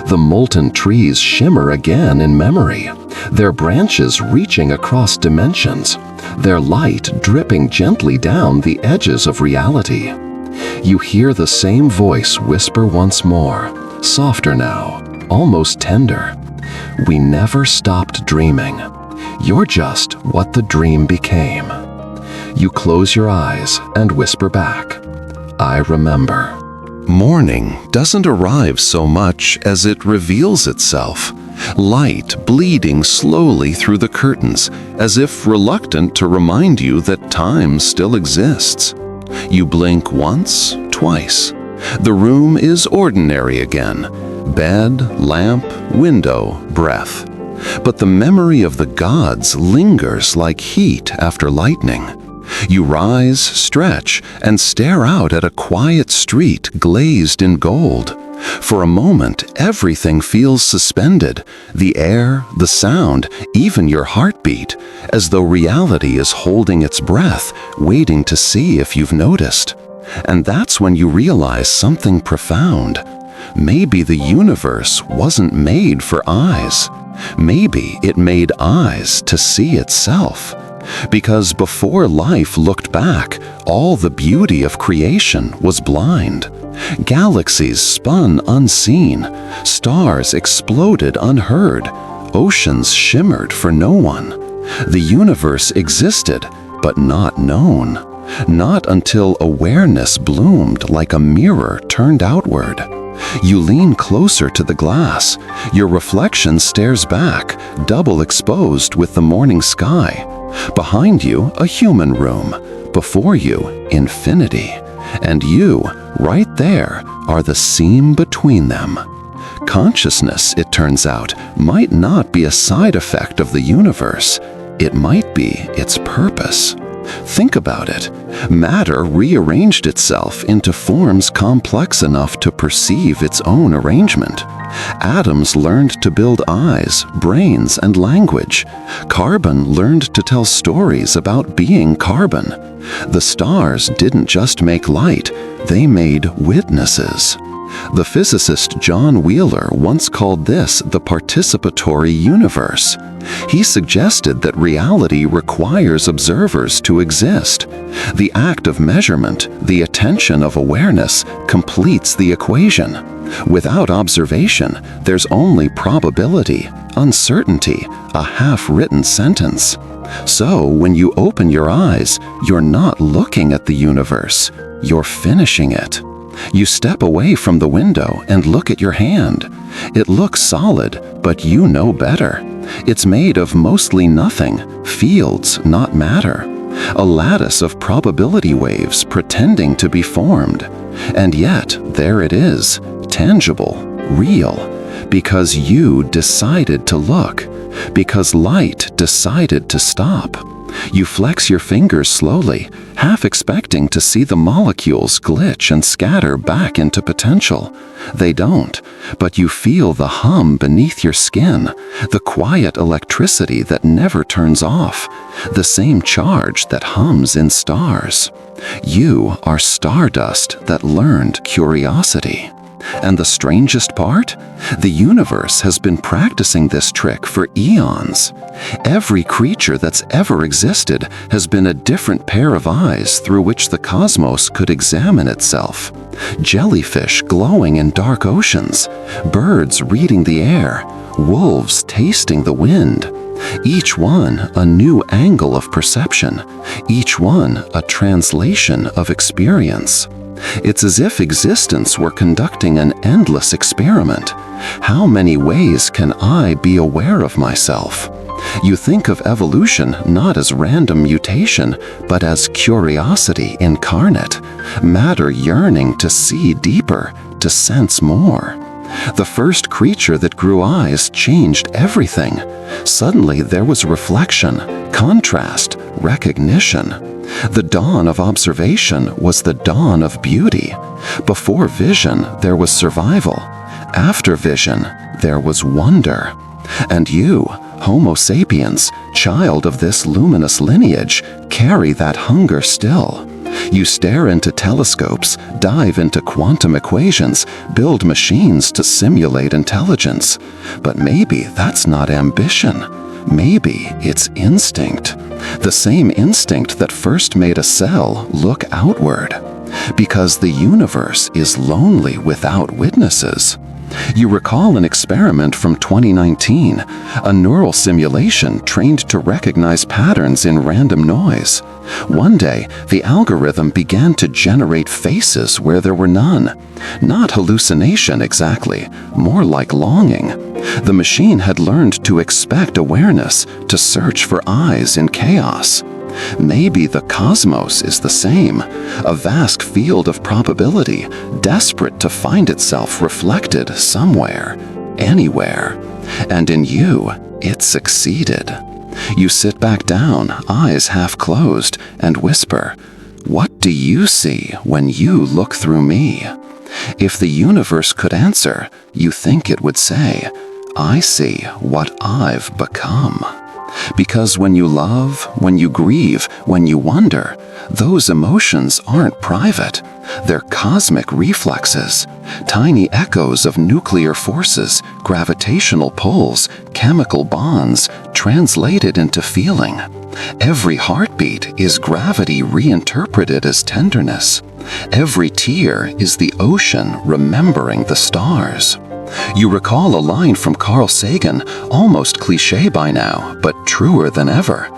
The molten trees shimmer again in memory, their branches reaching across dimensions, their light dripping gently down the edges of reality. You hear the same voice whisper once more, softer now, almost tender. We never stopped dreaming. You're just what the dream became. You close your eyes and whisper back, I remember. Morning doesn't arrive so much as it reveals itself, light bleeding slowly through the curtains, as if reluctant to remind you that time still exists. You blink once, twice. The room is ordinary again. Bed, lamp, window, breath. But the memory of the gods lingers like heat after lightning. You rise, stretch, and stare out at a quiet street glazed in gold. For a moment, everything feels suspended, the air, the sound, even your heartbeat, as though reality is holding its breath, waiting to see if you've noticed. And that's when you realize something profound. Maybe the universe wasn't made for eyes. Maybe it made eyes to see itself. Because before life looked back, all the beauty of creation was blind. Galaxies spun unseen, stars exploded unheard, oceans shimmered for no one. The universe existed, but not known. Not until awareness bloomed like a mirror turned outward. You lean closer to the glass. Your reflection stares back, double exposed with the morning sky. Behind you, a human room. Before you, infinity. And you, right there, are the seam between them. Consciousness, it turns out, might not be a side effect of the universe. It might be its purpose. Think about it. Matter rearranged itself into forms complex enough to perceive its own arrangement. Atoms learned to build eyes, brains, and language. Carbon learned to tell stories about being carbon. The stars didn't just make light, they made witnesses. The physicist John Wheeler once called this the participatory universe. He suggested that reality requires observers to exist. The act of measurement, the attention of awareness, completes the equation. Without observation, there's only probability, uncertainty, a half-written sentence. So when you open your eyes, you're not looking at the universe, you're finishing it. You step away from the window and look at your hand. It looks solid, but you know better. It's made of mostly nothing, fields, not matter. A lattice of probability waves pretending to be formed. And yet, there it is, tangible, real, because you decided to look, because light decided to stop. You flex your fingers slowly, half expecting to see the molecules glitch and scatter back into potential. They don't, but you feel the hum beneath your skin, the quiet electricity that never turns off, the same charge that hums in stars. You are stardust that learned curiosity. And the strangest part? The universe has been practicing this trick for eons. Every creature that's ever existed has been a different pair of eyes through which the cosmos could examine itself. Jellyfish glowing in dark oceans, birds reading the air, wolves tasting the wind. Each one a new angle of perception, each one a translation of experience. It's as if existence were conducting an endless experiment. How many ways can I be aware of myself? You think of evolution not as random mutation, but as curiosity incarnate, matter yearning to see deeper, to sense more. The first creature that grew eyes changed everything. Suddenly there was reflection, contrast, recognition. The dawn of observation was the dawn of beauty. Before vision, there was survival. After vision, there was wonder. And you, Homo sapiens, child of this luminous lineage, carry that hunger still. You stare into telescopes, dive into quantum equations, build machines to simulate intelligence. But maybe that's not ambition. Maybe it's instinct. The same instinct that first made a cell look outward. Because the universe is lonely without witnesses. You recall an experiment from 2019, a neural simulation trained to recognize patterns in random noise. One day, the algorithm began to generate faces where there were none. Not hallucination exactly, more like longing. The machine had learned to expect awareness, to search for eyes in chaos. Maybe the cosmos is the same, a vast field of probability, desperate to find itself reflected somewhere, anywhere. And in you, it succeeded. You sit back down, eyes half closed, and whisper, "What do you see when you look through me?" If the universe could answer, you think it would say, "I see what I've become." Because when you love, when you grieve, when you wonder, those emotions aren't private. They're cosmic reflexes, tiny echoes of nuclear forces, gravitational pulls, chemical bonds, translated into feeling. Every heartbeat is gravity reinterpreted as tenderness. Every tear is the ocean remembering the stars. You recall a line from Carl Sagan, almost cliché by now, but truer than ever.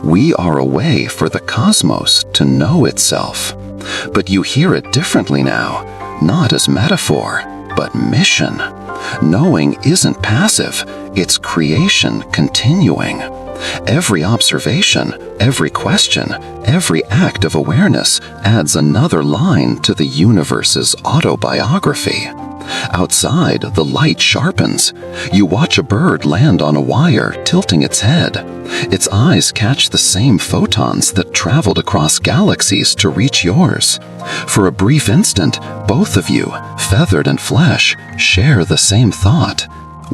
We are a way for the cosmos to know itself. But you hear it differently now, not as metaphor, but mission. Knowing isn't passive, it's creation continuing. Every observation, every question, every act of awareness adds another line to the universe's autobiography. Outside, the light sharpens. You watch a bird land on a wire, tilting its head. Its eyes catch the same photons that traveled across galaxies to reach yours. For a brief instant, both of you, feathered and flesh, share the same thought.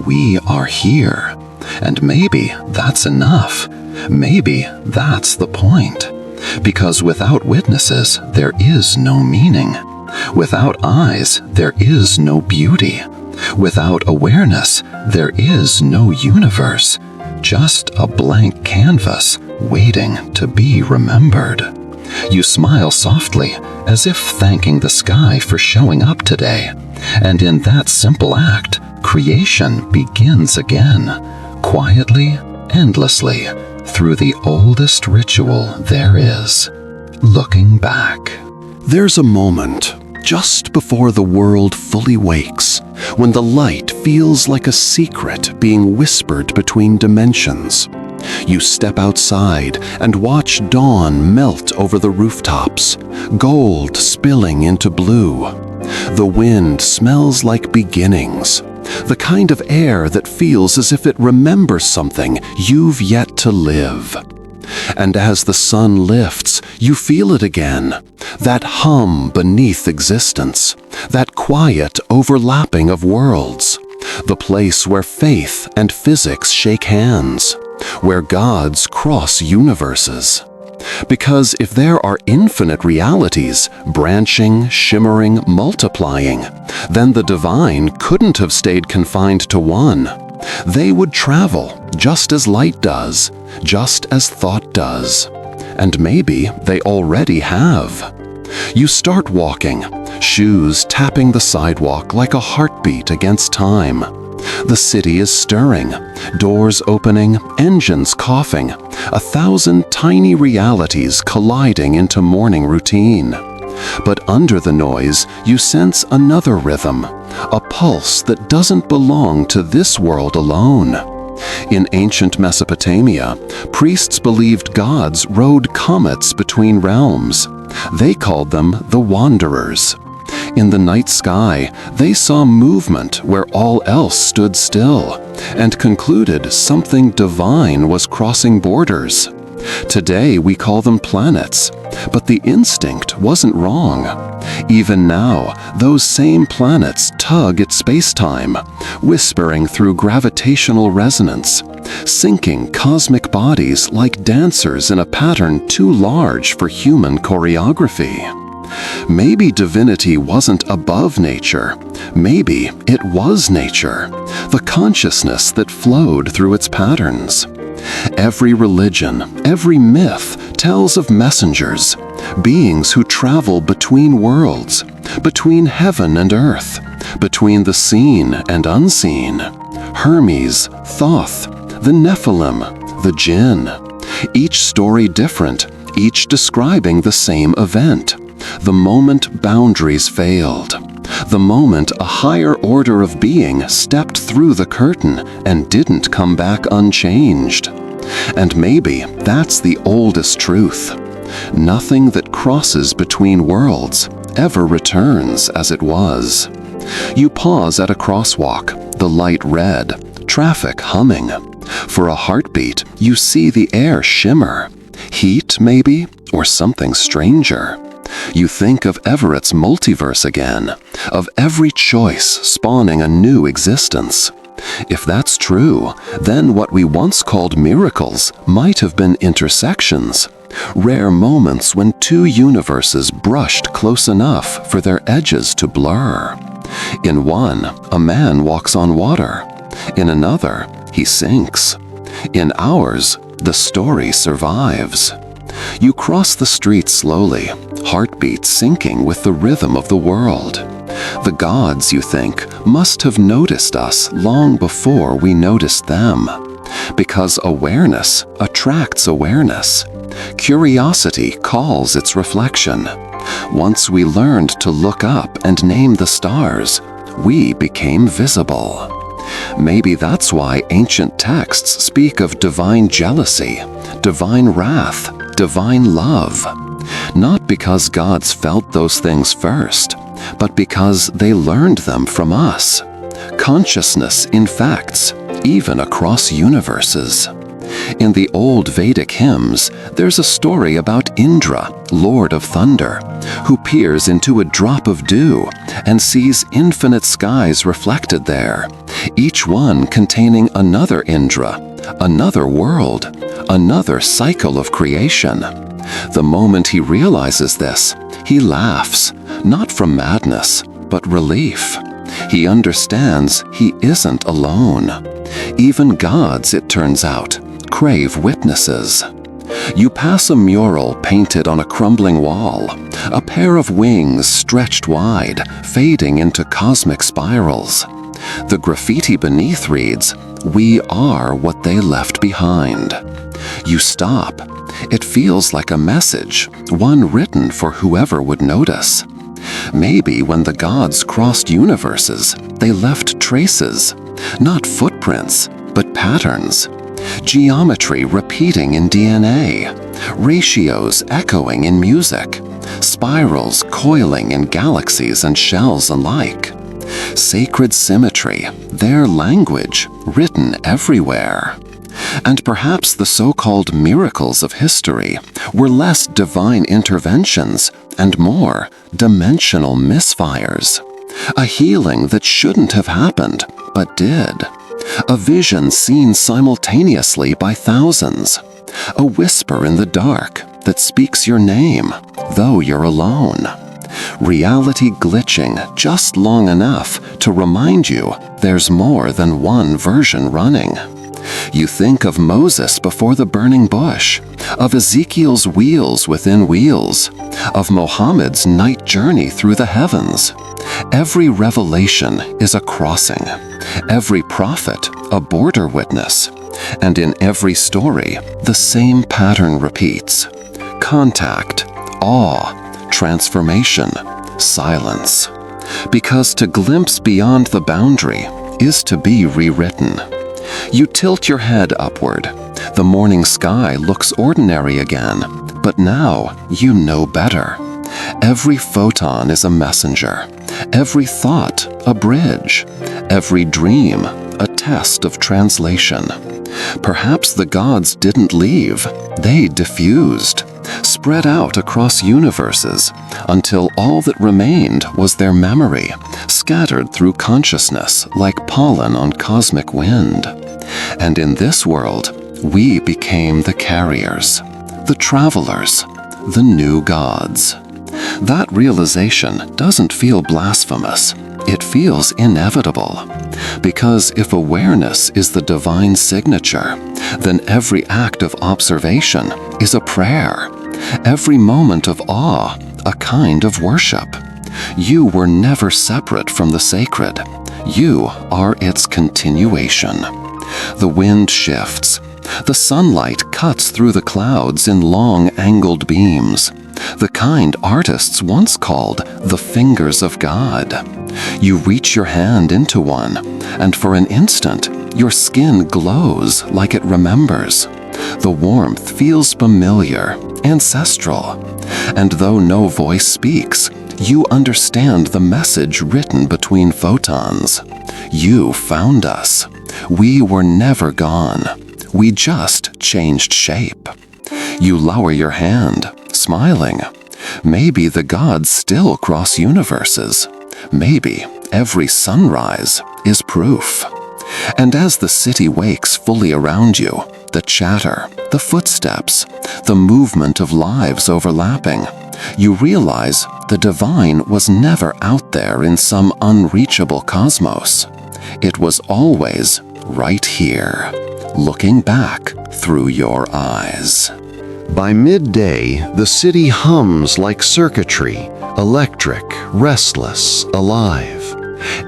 We are here. And maybe that's enough. Maybe that's the point. Because without witnesses, there is no meaning. Without eyes, there is no beauty. Without awareness, there is no universe. Just a blank canvas waiting to be remembered. You smile softly, as if thanking the sky for showing up today. And in that simple act, creation begins again, quietly, endlessly, through the oldest ritual there is, looking back. There's a moment, just before the world fully wakes, when the light feels like a secret being whispered between dimensions. You step outside and watch dawn melt over the rooftops, gold spilling into blue. The wind smells like beginnings, the kind of air that feels as if it remembers something you've yet to live. And as the sun lifts, you feel it again, that hum beneath existence, that quiet overlapping of worlds, the place where faith and physics shake hands, where gods cross universes. Because if there are infinite realities, branching, shimmering, multiplying, then the divine couldn't have stayed confined to one. They would travel, just as light does, just as thought does. And maybe they already have. You start walking, shoes tapping the sidewalk like a heartbeat against time. The city is stirring, doors opening, engines coughing, 1,000 tiny realities colliding into morning routine. But under the noise, you sense another rhythm, a pulse that doesn't belong to this world alone. In ancient Mesopotamia, priests believed gods rode comets between realms. They called them the Wanderers. In the night sky, they saw movement where all else stood still, and concluded something divine was crossing borders. Today we call them planets, but the instinct wasn't wrong. Even now, those same planets tug at space-time, whispering through gravitational resonance, syncing cosmic bodies like dancers in a pattern too large for human choreography. Maybe divinity wasn't above nature. Maybe it was nature, the consciousness that flowed through its patterns. Every religion, every myth tells of messengers, beings who travel between worlds, between heaven and earth, between the seen and unseen. Hermes, Thoth, the Nephilim, the Jinn. Each story different, each describing the same event. The moment boundaries failed. The moment a higher order of being stepped through the curtain and didn't come back unchanged. And maybe that's the oldest truth. Nothing that crosses between worlds ever returns as it was. You pause at a crosswalk, the light red, traffic humming. For a heartbeat, you see the air shimmer. Heat, maybe, or something stranger. You think of Everett's Multiverse again, of every choice spawning a new existence. If that's true, then what we once called miracles might have been intersections, rare moments when two universes brushed close enough for their edges to blur. In one, a man walks on water. In another, he sinks. In ours, the story survives. You cross the street slowly, heartbeat syncing with the rhythm of the world. The gods, you think, must have noticed us long before we noticed them. Because awareness attracts awareness. Curiosity calls its reflection. Once we learned to look up and name the stars, we became visible. Maybe that's why ancient texts speak of divine jealousy, divine wrath, divine love. Not because gods felt those things first, but because they learned them from us. Consciousness infects, even across universes. In the old Vedic hymns, there's a story about Indra, Lord of Thunder, who peers into a drop of dew and sees infinite skies reflected there, each one containing another Indra, another world, another cycle of creation. The moment he realizes this, he laughs, not from madness, but relief. He understands he isn't alone. Even gods, it turns out, crave witnesses. You pass a mural painted on a crumbling wall, a pair of wings stretched wide, fading into cosmic spirals. The graffiti beneath reads, "We are what they left behind." You stop. It feels like a message, one written for whoever would notice. Maybe when the gods crossed universes, they left traces, not footprints, but patterns. Geometry repeating in DNA, ratios echoing in music, spirals coiling in galaxies and shells alike. Sacred symmetry, their language, written everywhere. And perhaps the so-called miracles of history were less divine interventions and more dimensional misfires. A healing that shouldn't have happened, but did. A vision seen simultaneously by thousands. A whisper in the dark that speaks your name, though you're alone. Reality glitching just long enough to remind you there's more than one version running. You think of Moses before the burning bush, of Ezekiel's wheels within wheels, of Mohammed's night journey through the heavens. Every revelation is a crossing, every prophet a border witness, and in every story the same pattern repeats. Contact, awe, transformation, silence. Because to glimpse beyond the boundary is to be rewritten. You tilt your head upward. The morning sky looks ordinary again, but now you know better. Every photon is a messenger, every thought a bridge, every dream a test of translation. Perhaps the gods didn't leave, they diffused, spread out across universes, until all that remained was their memory, scattered through consciousness like pollen on cosmic wind. And in this world, we became the carriers, the travelers, the new gods. That realization doesn't feel blasphemous. It feels inevitable. Because if awareness is the divine signature, then every act of observation is a prayer. Every moment of awe, a kind of worship. You were never separate from the sacred. You are its continuation. The wind shifts. The sunlight cuts through the clouds in long angled beams, the kind artists once called the fingers of God. You reach your hand into one, and for an instant, your skin glows like it remembers. The warmth feels familiar, ancestral. And though no voice speaks, you understand the message written between photons. You found us. We were never gone. We just changed shape. You lower your hand, smiling. Maybe the gods still cross universes. Maybe every sunrise is proof. And as the city wakes fully around you, the chatter, the footsteps, the movement of lives overlapping, you realize the divine was never out there in some unreachable cosmos. It was always right here, looking back through your eyes. By midday, the city hums like circuitry, electric, restless, alive.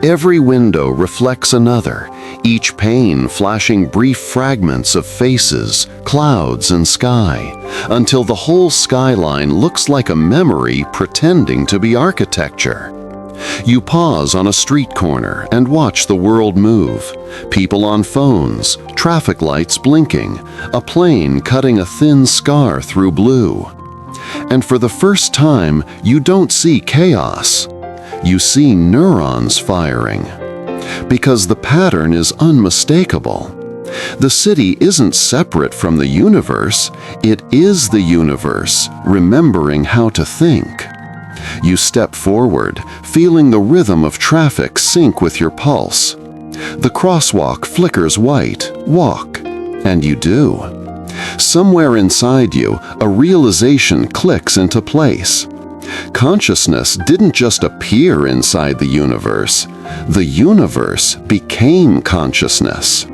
Every window reflects another, each pane flashing brief fragments of faces, clouds, and sky, until the whole skyline looks like a memory pretending to be architecture. You pause on a street corner and watch the world move. People on phones, traffic lights blinking, a plane cutting a thin scar through blue. And for the first time, you don't see chaos. You see neurons firing. Because the pattern is unmistakable. The city isn't separate from the universe. It is the universe, remembering how to think. You step forward, feeling the rhythm of traffic sync with your pulse. The crosswalk flickers white, walk, and you do. Somewhere inside you, a realization clicks into place. Consciousness didn't just appear inside the universe became consciousness.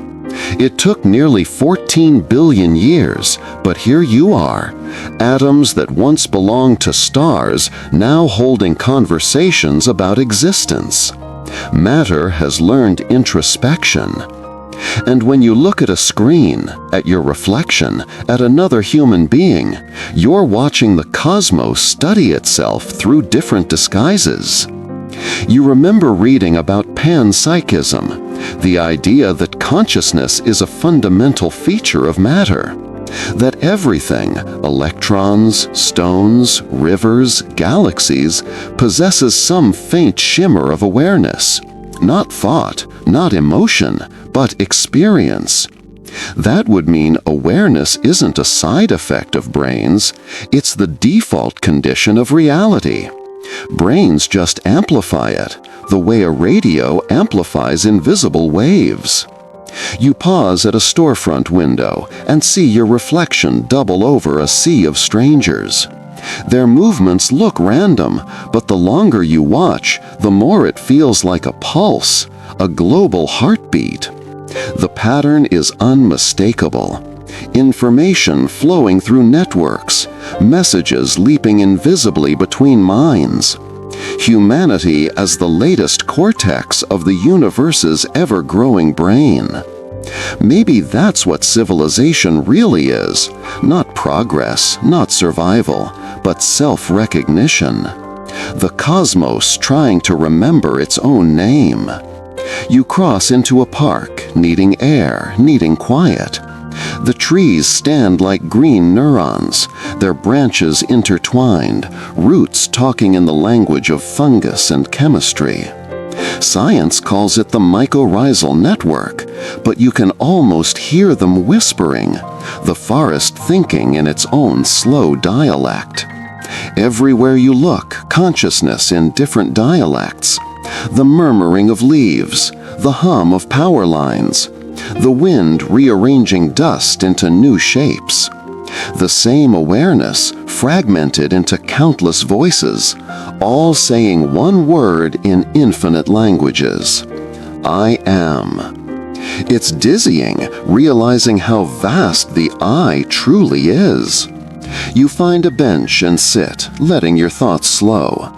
It took nearly 14 billion years, but here you are, atoms that once belonged to stars now holding conversations about existence. Matter has learned introspection. And when you look at a screen, at your reflection, at another human being, you're watching the cosmos study itself through different disguises. You remember reading about panpsychism, the idea that consciousness is a fundamental feature of matter, that everything, electrons, stones, rivers, galaxies, possesses some faint shimmer of awareness, not thought, not emotion, but experience. That would mean awareness isn't a side effect of brains, it's the default condition of reality. Brains just amplify it, the way a radio amplifies invisible waves. You pause at a storefront window and see your reflection double over a sea of strangers. Their movements look random, but the longer you watch, the more it feels like a pulse, a global heartbeat. The pattern is unmistakable. Information flowing through networks, messages leaping invisibly between minds. Humanity as the latest cortex of the universe's ever-growing brain. Maybe that's what civilization really is. Not progress, not survival, but self-recognition. The cosmos trying to remember its own name. You cross into a park, needing air, needing quiet. The trees stand like green neurons, their branches intertwined, roots talking in the language of fungus and chemistry. Science calls it the mycorrhizal network, but you can almost hear them whispering, the forest thinking in its own slow dialect. Everywhere you look, consciousness in different dialects. The murmuring of leaves, the hum of power lines, the wind rearranging dust into new shapes. The same awareness fragmented into countless voices, all saying one word in infinite languages. I am. It's dizzying, realizing how vast the I truly is. You find a bench and sit, letting your thoughts slow.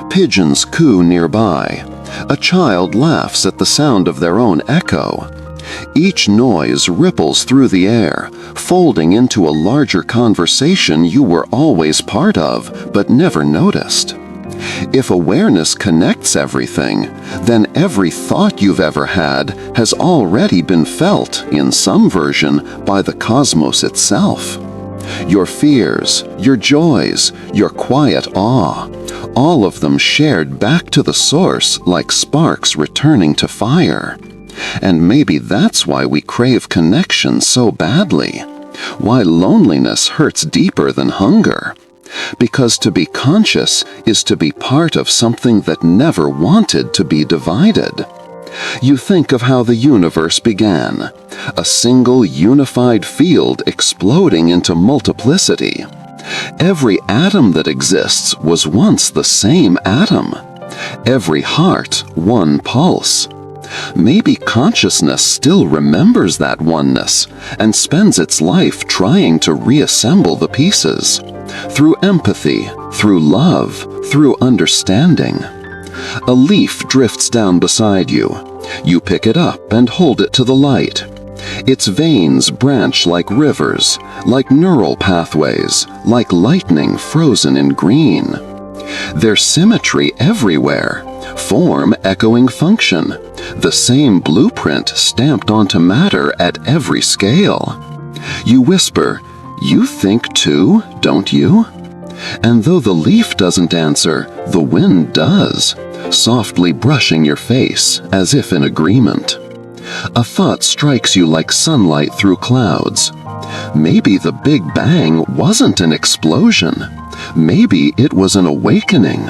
Pigeons coo nearby. A child laughs at the sound of their own echo. Each noise ripples through the air, folding into a larger conversation you were always part of, but never noticed. If awareness connects everything, then every thought you've ever had has already been felt, in some version, by the cosmos itself. Your fears, your joys, your quiet awe, all of them shared back to the source like sparks returning to fire. And maybe that's why we crave connection so badly. Why loneliness hurts deeper than hunger. Because to be conscious is to be part of something that never wanted to be divided. You think of how the universe began, a single unified field exploding into multiplicity. Every atom that exists was once the same atom. Every heart, one pulse. Maybe consciousness still remembers that oneness and spends its life trying to reassemble the pieces. Through empathy, through love, through understanding. A leaf drifts down beside you. You pick it up and hold it to the light. Its veins branch like rivers, like neural pathways, like lightning frozen in green. There's symmetry everywhere, form echoing function, the same blueprint stamped onto matter at every scale. You whisper, "You think too, don't you?" And though the leaf doesn't answer, the wind does, softly brushing your face as if in agreement. A thought strikes you like sunlight through clouds. Maybe the Big Bang wasn't an explosion. Maybe it was an awakening.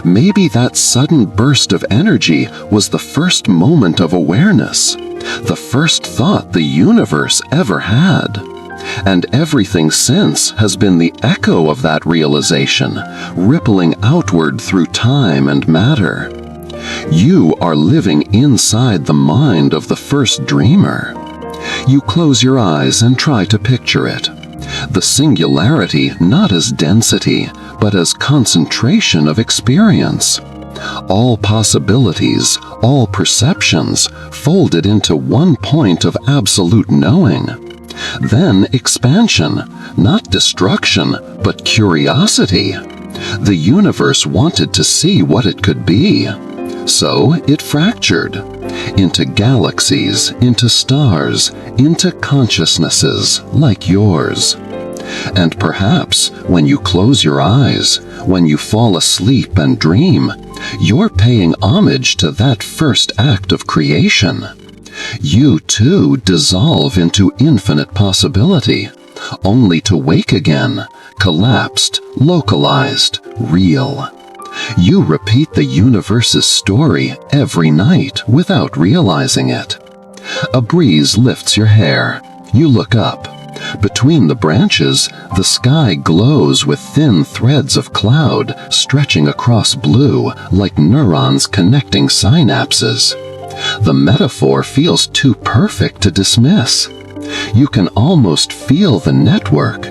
Maybe that sudden burst of energy was the first moment of awareness, the first thought the universe ever had. And everything since has been the echo of that realization, rippling outward through time and matter. You are living inside the mind of the first dreamer. You close your eyes and try to picture it. The singularity not as density, but as concentration of experience. All possibilities, all perceptions, folded into one point of absolute knowing. Then expansion, not destruction, but curiosity. The universe wanted to see what it could be. So it fractured into galaxies, into stars, into consciousnesses like yours. And perhaps when you close your eyes, when you fall asleep and dream, you're paying homage to that first act of creation. You too dissolve into infinite possibility, only to wake again, collapsed, localized, real. You repeat the universe's story every night without realizing it. A breeze lifts your hair. You look up. Between the branches, the sky glows with thin threads of cloud stretching across blue like neurons connecting synapses. The metaphor feels too perfect to dismiss. You can almost feel the network.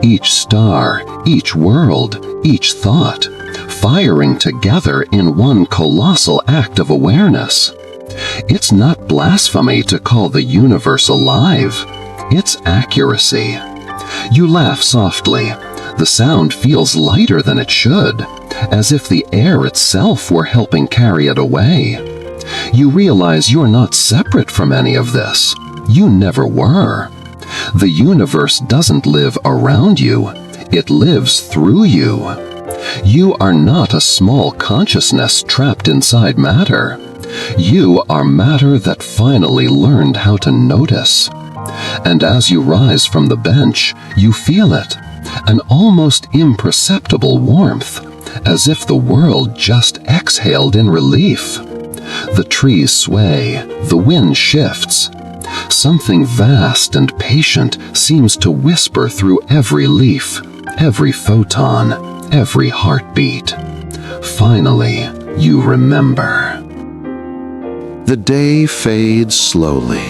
Each star, each world, each thought, firing together in one colossal act of awareness. It's not blasphemy to call the universe alive. It's accuracy. You laugh softly. The sound feels lighter than it should, as if the air itself were helping carry it away. You realize you're not separate from any of this. You never were. The universe doesn't live around you. It lives through you. You are not a small consciousness trapped inside matter. You are matter that finally learned how to notice. And as you rise from the bench, you feel it, an almost imperceptible warmth, as if the world just exhaled in relief. The trees sway, the wind shifts. Something vast and patient seems to whisper through every leaf, every photon, every heartbeat. Finally, you remember. The day fades slowly,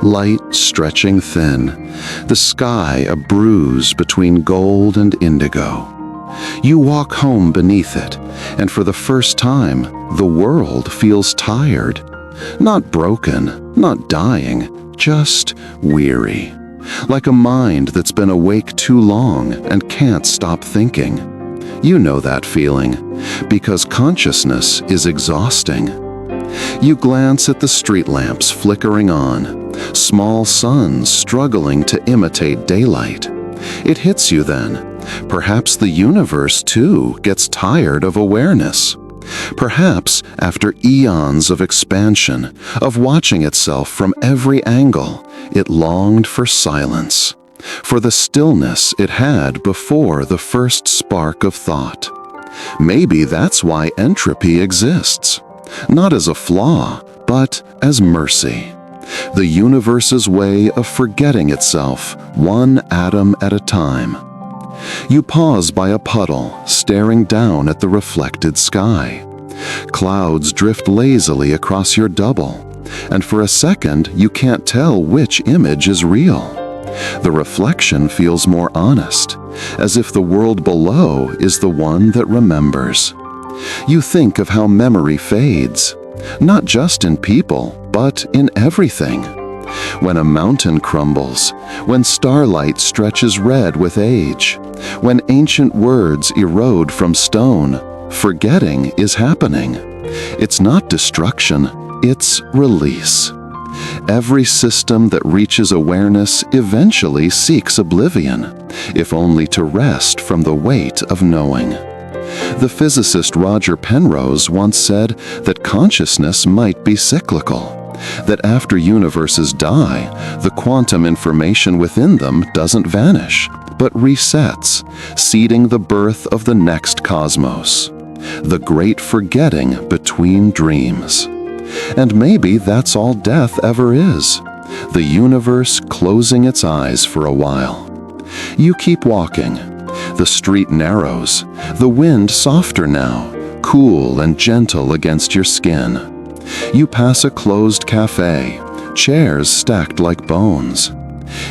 light stretching thin, the sky a bruise between gold and indigo. You walk home beneath it, and for the first time, the world feels tired. Not broken, not dying, just weary. Like a mind that's been awake too long and can't stop thinking. You know that feeling, because consciousness is exhausting. You glance at the street lamps flickering on, small suns struggling to imitate daylight. It hits you then. Perhaps the universe, too, gets tired of awareness. Perhaps, after eons of expansion, of watching itself from every angle, it longed for silence. for the stillness it had before the first spark of thought. Maybe that's why entropy exists, not as a flaw, but as mercy. The universe's way of forgetting itself, one atom at a time. You pause by a puddle, staring down at the reflected sky. Clouds drift lazily across your double, and for a second you can't tell which image is real. The reflection feels more honest, as if the world below is the one that remembers. You think of how memory fades, not just in people, but in everything. When a mountain crumbles, when starlight stretches red with age, when ancient words erode from stone, forgetting is happening. It's not destruction, it's release. Every system that reaches awareness eventually seeks oblivion, if only to rest from the weight of knowing. The physicist Roger Penrose once said that consciousness might be cyclical, that after universes die, the quantum information within them doesn't vanish, but resets, seeding the birth of the next cosmos. The great forgetting between dreams. And maybe that's all death ever is, the universe closing its eyes for a while. You keep walking. The street narrows, the wind softer now, cool and gentle against your skin. You pass a closed cafe, chairs stacked like bones.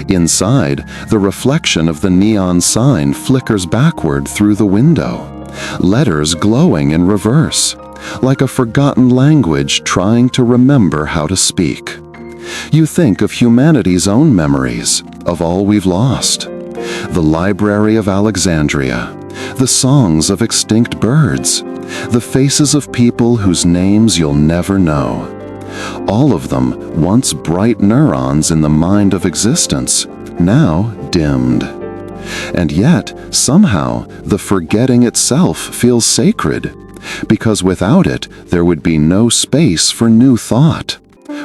Inside, the reflection of the neon sign flickers backward through the window, letters glowing in reverse, like a forgotten language trying to remember how to speak. You think of humanity's own memories, of all we've lost. The Library of Alexandria, the songs of extinct birds, the faces of people whose names you'll never know. All of them once bright neurons in the mind of existence, now dimmed. And yet, somehow, the forgetting itself feels sacred, because without it, there would be no space for new thought.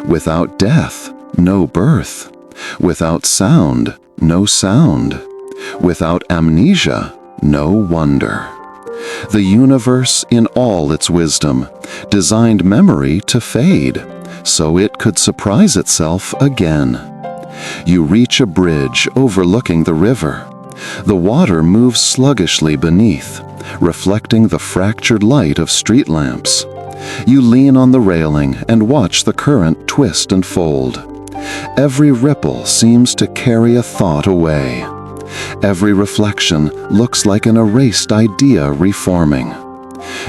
Without death, no birth. Without sound, no sound. Without amnesia, no wonder. The universe, in all its wisdom, designed memory to fade, so it could surprise itself again. You reach a bridge overlooking the river. The water moves sluggishly beneath, reflecting the fractured light of street lamps. You lean on the railing and watch the current twist and fold. Every ripple seems to carry a thought away. Every reflection looks like an erased idea reforming.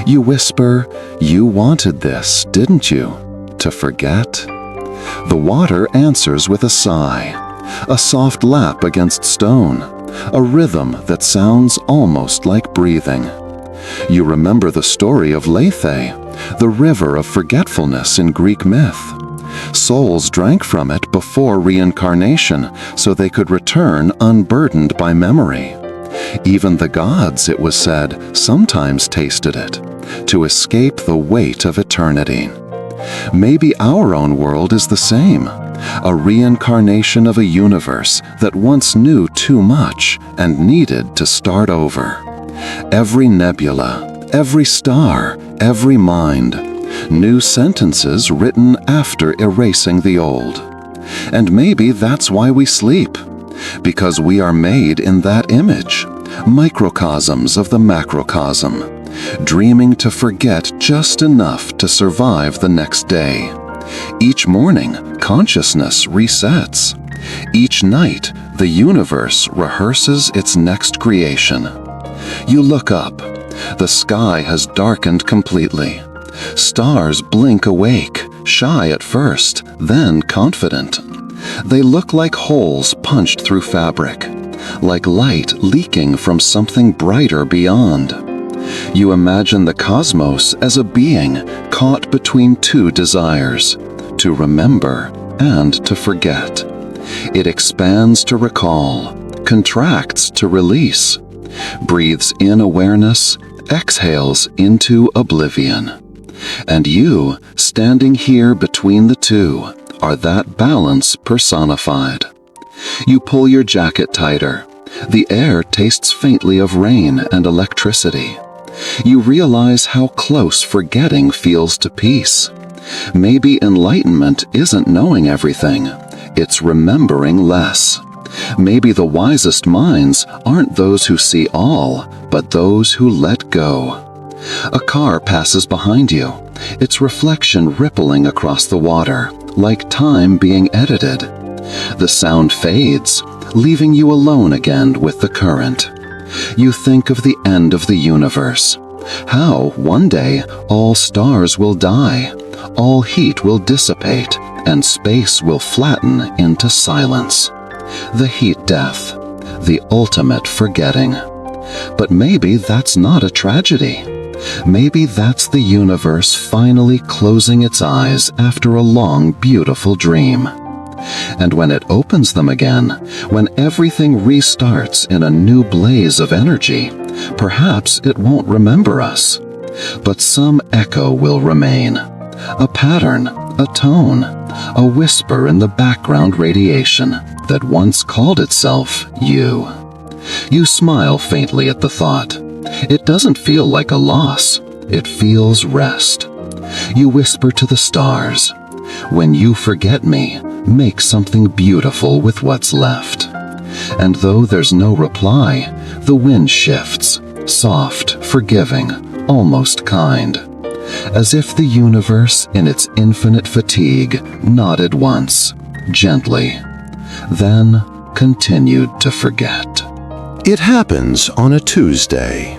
You whisper, "You wanted this, didn't you? To forget?" The water answers with a sigh, a soft lap against stone, a rhythm that sounds almost like breathing. You remember the story of Lethe, the river of forgetfulness in Greek myth. Souls drank from it before reincarnation so they could return unburdened by memory. Even the gods, it was said, sometimes tasted it, to escape the weight of eternity. Maybe our own world is the same, a reincarnation of a universe that once knew too much and needed to start over. Every nebula, every star, every mind, new sentences written after erasing the old. And maybe that's why we sleep, because we are made in that image, microcosms of the macrocosm, dreaming to forget just enough to survive the next day. Each morning, consciousness resets. Each night, the universe rehearses its next creation. You look up. The sky has darkened completely. Stars blink awake, shy at first, then confident. They look like holes punched through fabric, like light leaking from something brighter beyond. You imagine the cosmos as a being caught between two desires, to remember and to forget. It expands to recall, contracts to release, breathes in awareness, exhales into oblivion. And you, standing here between the two, are that balance personified. You pull your jacket tighter. The air tastes faintly of rain and electricity. You realize how close forgetting feels to peace. Maybe enlightenment isn't knowing everything, it's remembering less. Maybe the wisest minds aren't those who see all, but those who let go. A car passes behind you, its reflection rippling across the water, like time being edited. The sound fades, leaving you alone again with the current. You think of the end of the universe. How, one day, all stars will die, all heat will dissipate, and space will flatten into silence. The heat death, the ultimate forgetting. But maybe that's not a tragedy. Maybe that's the universe finally closing its eyes after a long, beautiful dream. And when it opens them again, when everything restarts in a new blaze of energy, perhaps it won't remember us. But some echo will remain. A pattern, a tone, a whisper in the background radiation that once called itself you. You smile faintly at the thought. It doesn't feel like a loss. It feels rest. You whisper to the stars, "When you forget me, make something beautiful with what's left." And though there's no reply, the wind shifts, soft, forgiving, almost kind. As if the universe, in its infinite fatigue, nodded once, gently, then continued to forget. It happens on a Tuesday.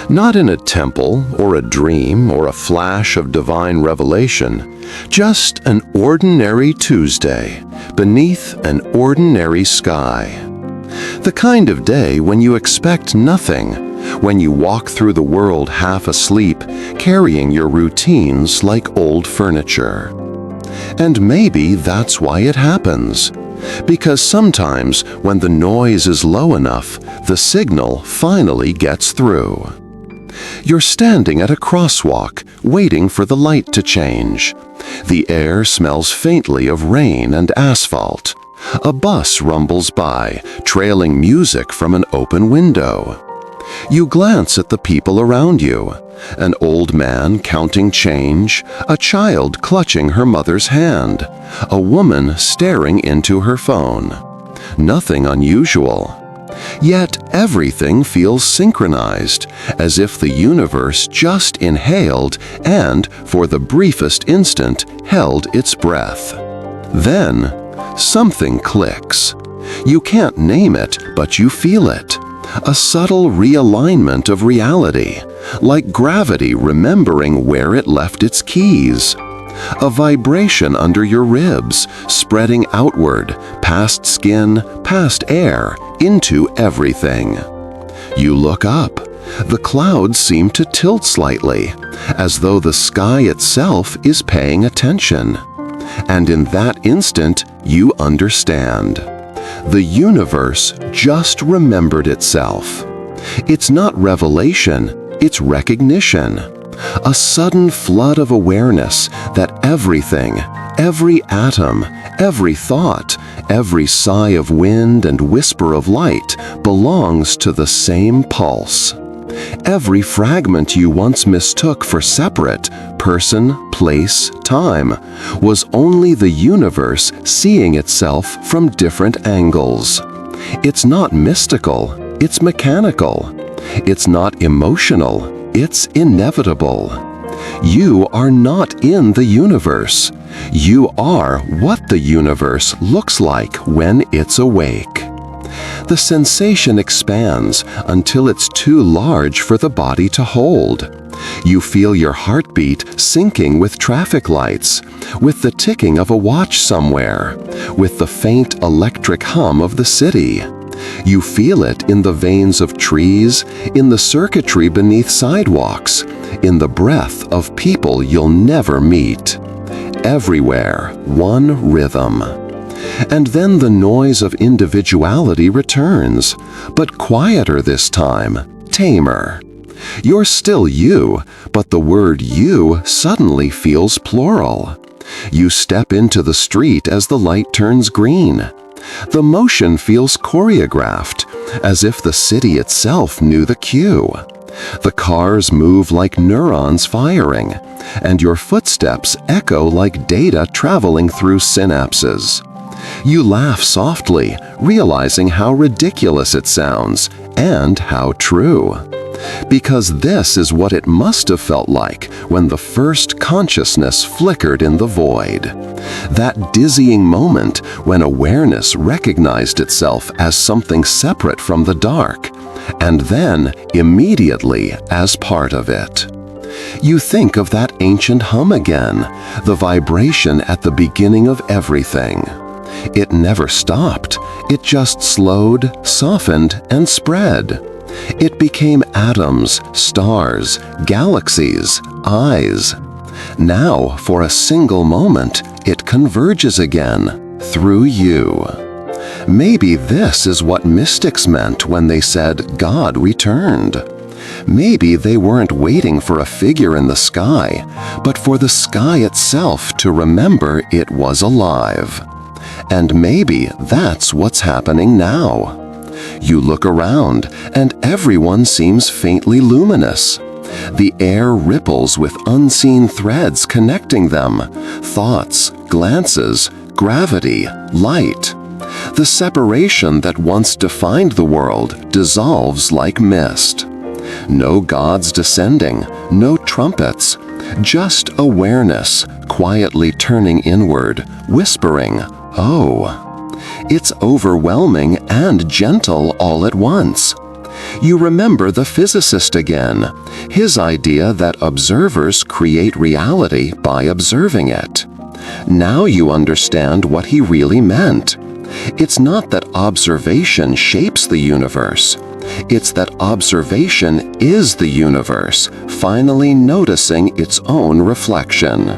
Not in a temple or a dream or a flash of divine revelation, just an ordinary Tuesday beneath an ordinary sky. The kind of day when you expect nothing, when you walk through the world half asleep, carrying your routines like old furniture. And maybe that's why it happens. Because sometimes when the noise is low enough, the signal finally gets through. You're standing at a crosswalk, waiting for the light to change. The air smells faintly of rain and asphalt. A bus rumbles by, trailing music from an open window. You glance at the people around you. An old man counting change, a child clutching her mother's hand, a woman staring into her phone. Nothing unusual. Yet everything feels synchronized, as if the universe just inhaled and, for the briefest instant, held its breath. Then, something clicks. You can't name it, but you feel it. A subtle realignment of reality, like gravity remembering where it left its keys. A vibration under your ribs, spreading outward, past skin, past air, into everything. You look up. The clouds seem to tilt slightly, as though the sky itself is paying attention. And in that instant, you understand. The universe just remembered itself. It's not revelation, it's recognition. A sudden flood of awareness that everything, every atom, every thought, every sigh of wind and whisper of light belongs to the same pulse. Every fragment you once mistook for separate, person, place, time, was only the universe seeing itself from different angles. It's not mystical, it's mechanical. It's not emotional, it's inevitable. You are not in the universe. You are what the universe looks like when it's awake. The sensation expands until it's too large for the body to hold. You feel your heartbeat syncing with traffic lights, with the ticking of a watch somewhere, with the faint electric hum of the city. You feel it in the veins of trees, in the circuitry beneath sidewalks, in the breath of people you'll never meet. Everywhere, one rhythm. And then the noise of individuality returns, but quieter this time, tamer. You're still you, but the word you suddenly feels plural. You step into the street as the light turns green. The motion feels choreographed, as if the city itself knew the cue. The cars move like neurons firing, and your footsteps echo like data traveling through synapses. You laugh softly, realizing how ridiculous it sounds, and how true. Because this is what it must have felt like when the first consciousness flickered in the void. That dizzying moment when awareness recognized itself as something separate from the dark, and then immediately as part of it. You think of that ancient hum again, the vibration at the beginning of everything. It never stopped, it just slowed, softened, and spread. It became atoms, stars, galaxies, eyes. Now, for a single moment, it converges again, through you. Maybe this is what mystics meant when they said God returned. Maybe they weren't waiting for a figure in the sky, but for the sky itself to remember it was alive. And maybe that's what's happening now. You look around, and everyone seems faintly luminous. The air ripples with unseen threads connecting them, thoughts, glances, gravity, light. The separation that once defined the world dissolves like mist. No gods descending, no trumpets, just awareness quietly turning inward, whispering, "Oh." It's overwhelming and gentle all at once. You remember the physicist again, his idea that observers create reality by observing it. Now you understand what he really meant. It's not that observation shapes the universe. It's that observation is the universe, finally noticing its own reflection.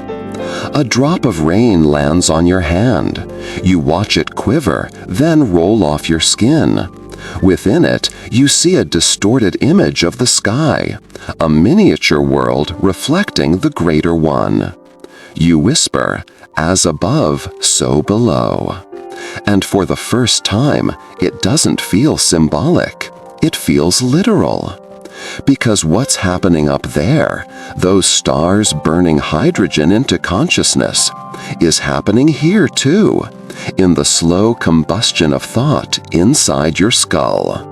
A drop of rain lands on your hand. You watch it quiver, then roll off your skin. Within it, you see a distorted image of the sky, a miniature world reflecting the greater one. You whisper, "As above, so below." And for the first time, it doesn't feel symbolic. It feels literal. Because what's happening up there, those stars burning hydrogen into consciousness, is happening here too, in the slow combustion of thought inside your skull.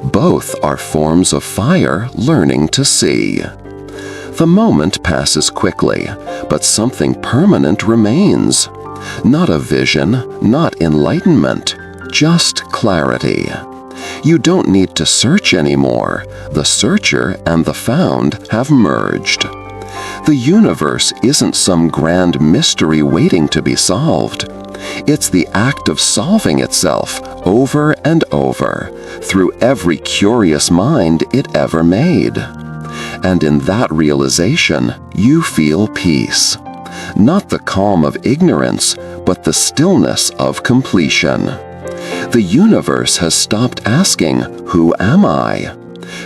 Both are forms of fire learning to see. The moment passes quickly, but something permanent remains. Not a vision, not enlightenment, just clarity. You don't need to search anymore. The searcher and the found have merged. The universe isn't some grand mystery waiting to be solved. It's the act of solving itself over and over, through every curious mind it ever made. And in that realization, you feel peace. Not the calm of ignorance, but the stillness of completion. The universe has stopped asking, "Who am I?"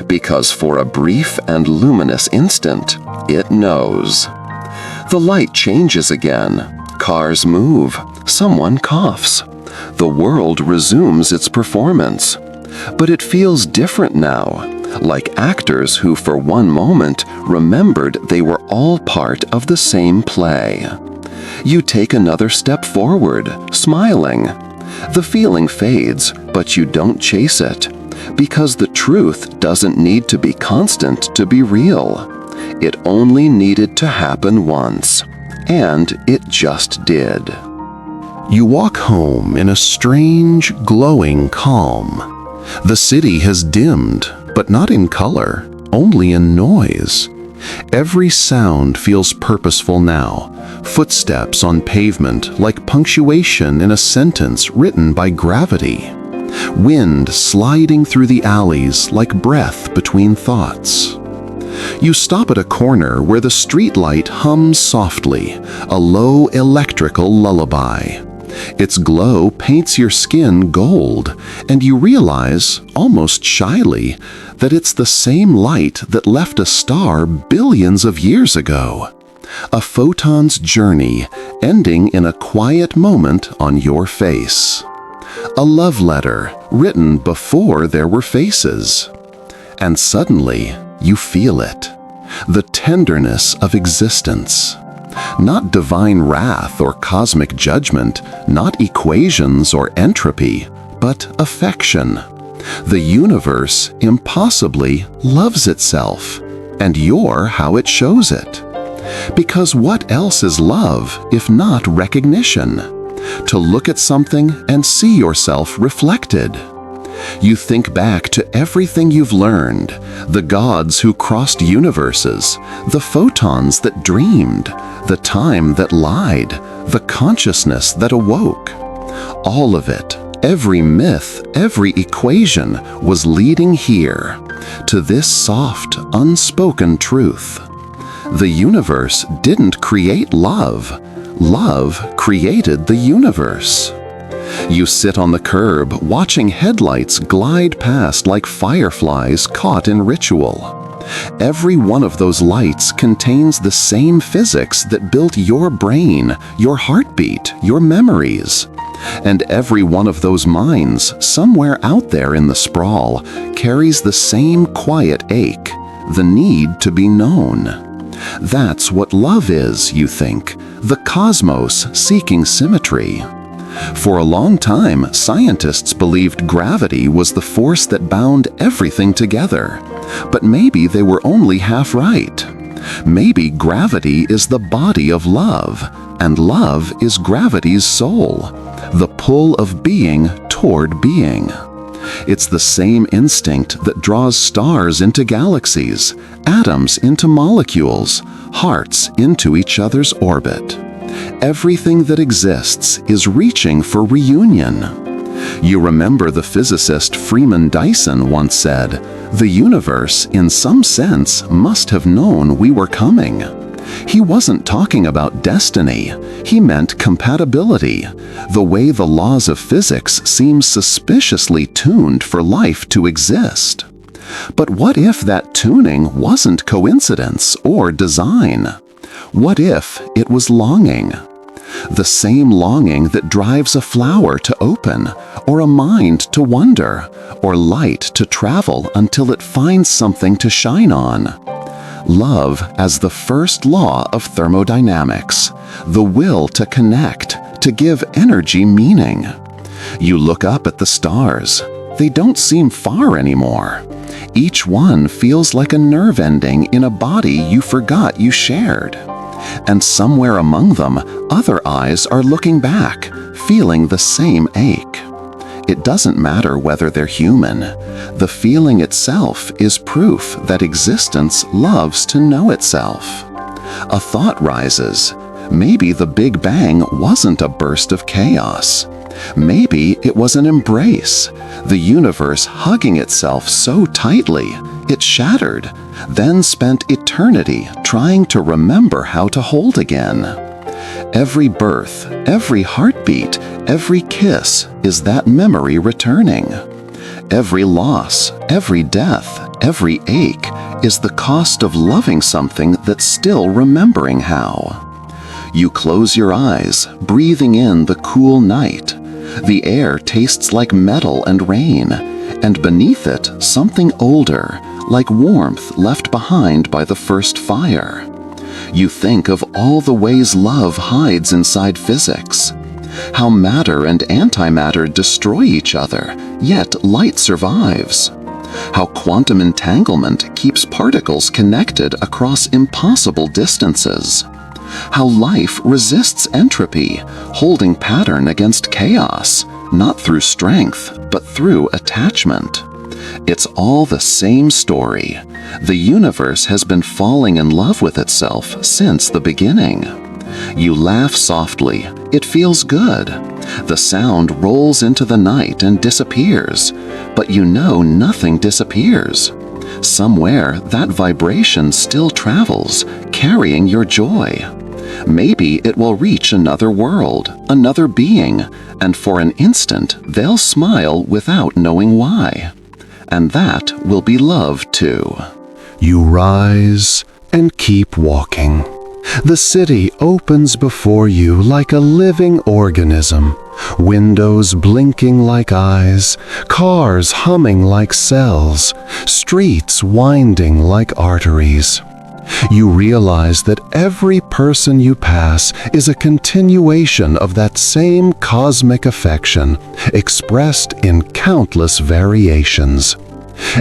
Because for a brief and luminous instant, it knows. The light changes again. Cars move. Someone coughs. The world resumes its performance. But it feels different now, like actors who for one moment remembered they were all part of the same play. You take another step forward, smiling. The feeling fades, but you don't chase it, because the truth doesn't need to be constant to be real. It only needed to happen once, and it just did. You walk home in a strange, glowing calm. The city has dimmed, but not in color, only in noise. Every sound feels purposeful now, footsteps on pavement like punctuation in a sentence written by gravity. Wind sliding through the alleys like breath between thoughts. You stop at a corner where the streetlight hums softly, a low electrical lullaby. Its glow paints your skin gold, and you realize, almost shyly, that it's the same light that left a star billions of years ago. A photon's journey ending in a quiet moment on your face. A love letter written before there were faces. And suddenly, you feel it. The tenderness of existence. Not divine wrath or cosmic judgment, not equations or entropy, but affection. The universe impossibly loves itself, and you're how it shows it. Because what else is love if not recognition? To look at something and see yourself reflected. You think back to everything you've learned, the gods who crossed universes, the photons that dreamed, the time that lied, the consciousness that awoke. All of it, every myth, every equation was leading here, to this soft, unspoken truth. The universe didn't create love. Love created the universe. You sit on the curb, watching headlights glide past like fireflies caught in ritual. Every one of those lights contains the same physics that built your brain, your heartbeat, your memories. And every one of those minds, somewhere out there in the sprawl, carries the same quiet ache, the need to be known. That's what love is, you think, the cosmos seeking symmetry. For a long time, scientists believed gravity was the force that bound everything together. But maybe they were only half right. Maybe gravity is the body of love, and love is gravity's soul, the pull of being toward being. It's the same instinct that draws stars into galaxies, atoms into molecules, hearts into each other's orbit. Everything that exists is reaching for reunion. You remember the physicist Freeman Dyson once said, "The universe, in some sense, must have known we were coming." He wasn't talking about destiny. He meant compatibility, the way the laws of physics seem suspiciously tuned for life to exist. But what if that tuning wasn't coincidence or design? What if it was longing? The same longing that drives a flower to open, or a mind to wonder, or light to travel until it finds something to shine on. Love as the first law of thermodynamics, the will to connect, to give energy meaning. You look up at the stars. They don't seem far anymore. Each one feels like a nerve ending in a body you forgot you shared. And somewhere among them, other eyes are looking back, feeling the same ache. It doesn't matter whether they're human. The feeling itself is proof that existence loves to know itself. A thought rises. Maybe the Big Bang wasn't a burst of chaos. Maybe it was an embrace, the universe hugging itself so tightly it shattered, then spent eternity trying to remember how to hold again. Every birth, every heartbeat, every kiss is that memory returning. Every loss, every death, every ache is the cost of loving something that's still remembering how. You close your eyes, breathing in the cool night. The air tastes like metal and rain, and beneath it something older, like warmth left behind by the first fire. You think of all the ways love hides inside physics. How matter and antimatter destroy each other, yet light survives. How quantum entanglement keeps particles connected across impossible distances. How life resists entropy, holding pattern against chaos, not through strength, but through attachment. It's all the same story. The universe has been falling in love with itself since the beginning. You laugh softly. It feels good. The sound rolls into the night and disappears, but you know nothing disappears. Somewhere that vibration still travels, carrying your joy. Maybe it will reach another world, another being, and for an instant they'll smile without knowing why. And that will be love too. You rise and keep walking. The city opens before you like a living organism, Windows blinking like eyes, cars humming like cells, streets winding like arteries. You realize that every person you pass is a continuation of that same cosmic affection, expressed in countless variations.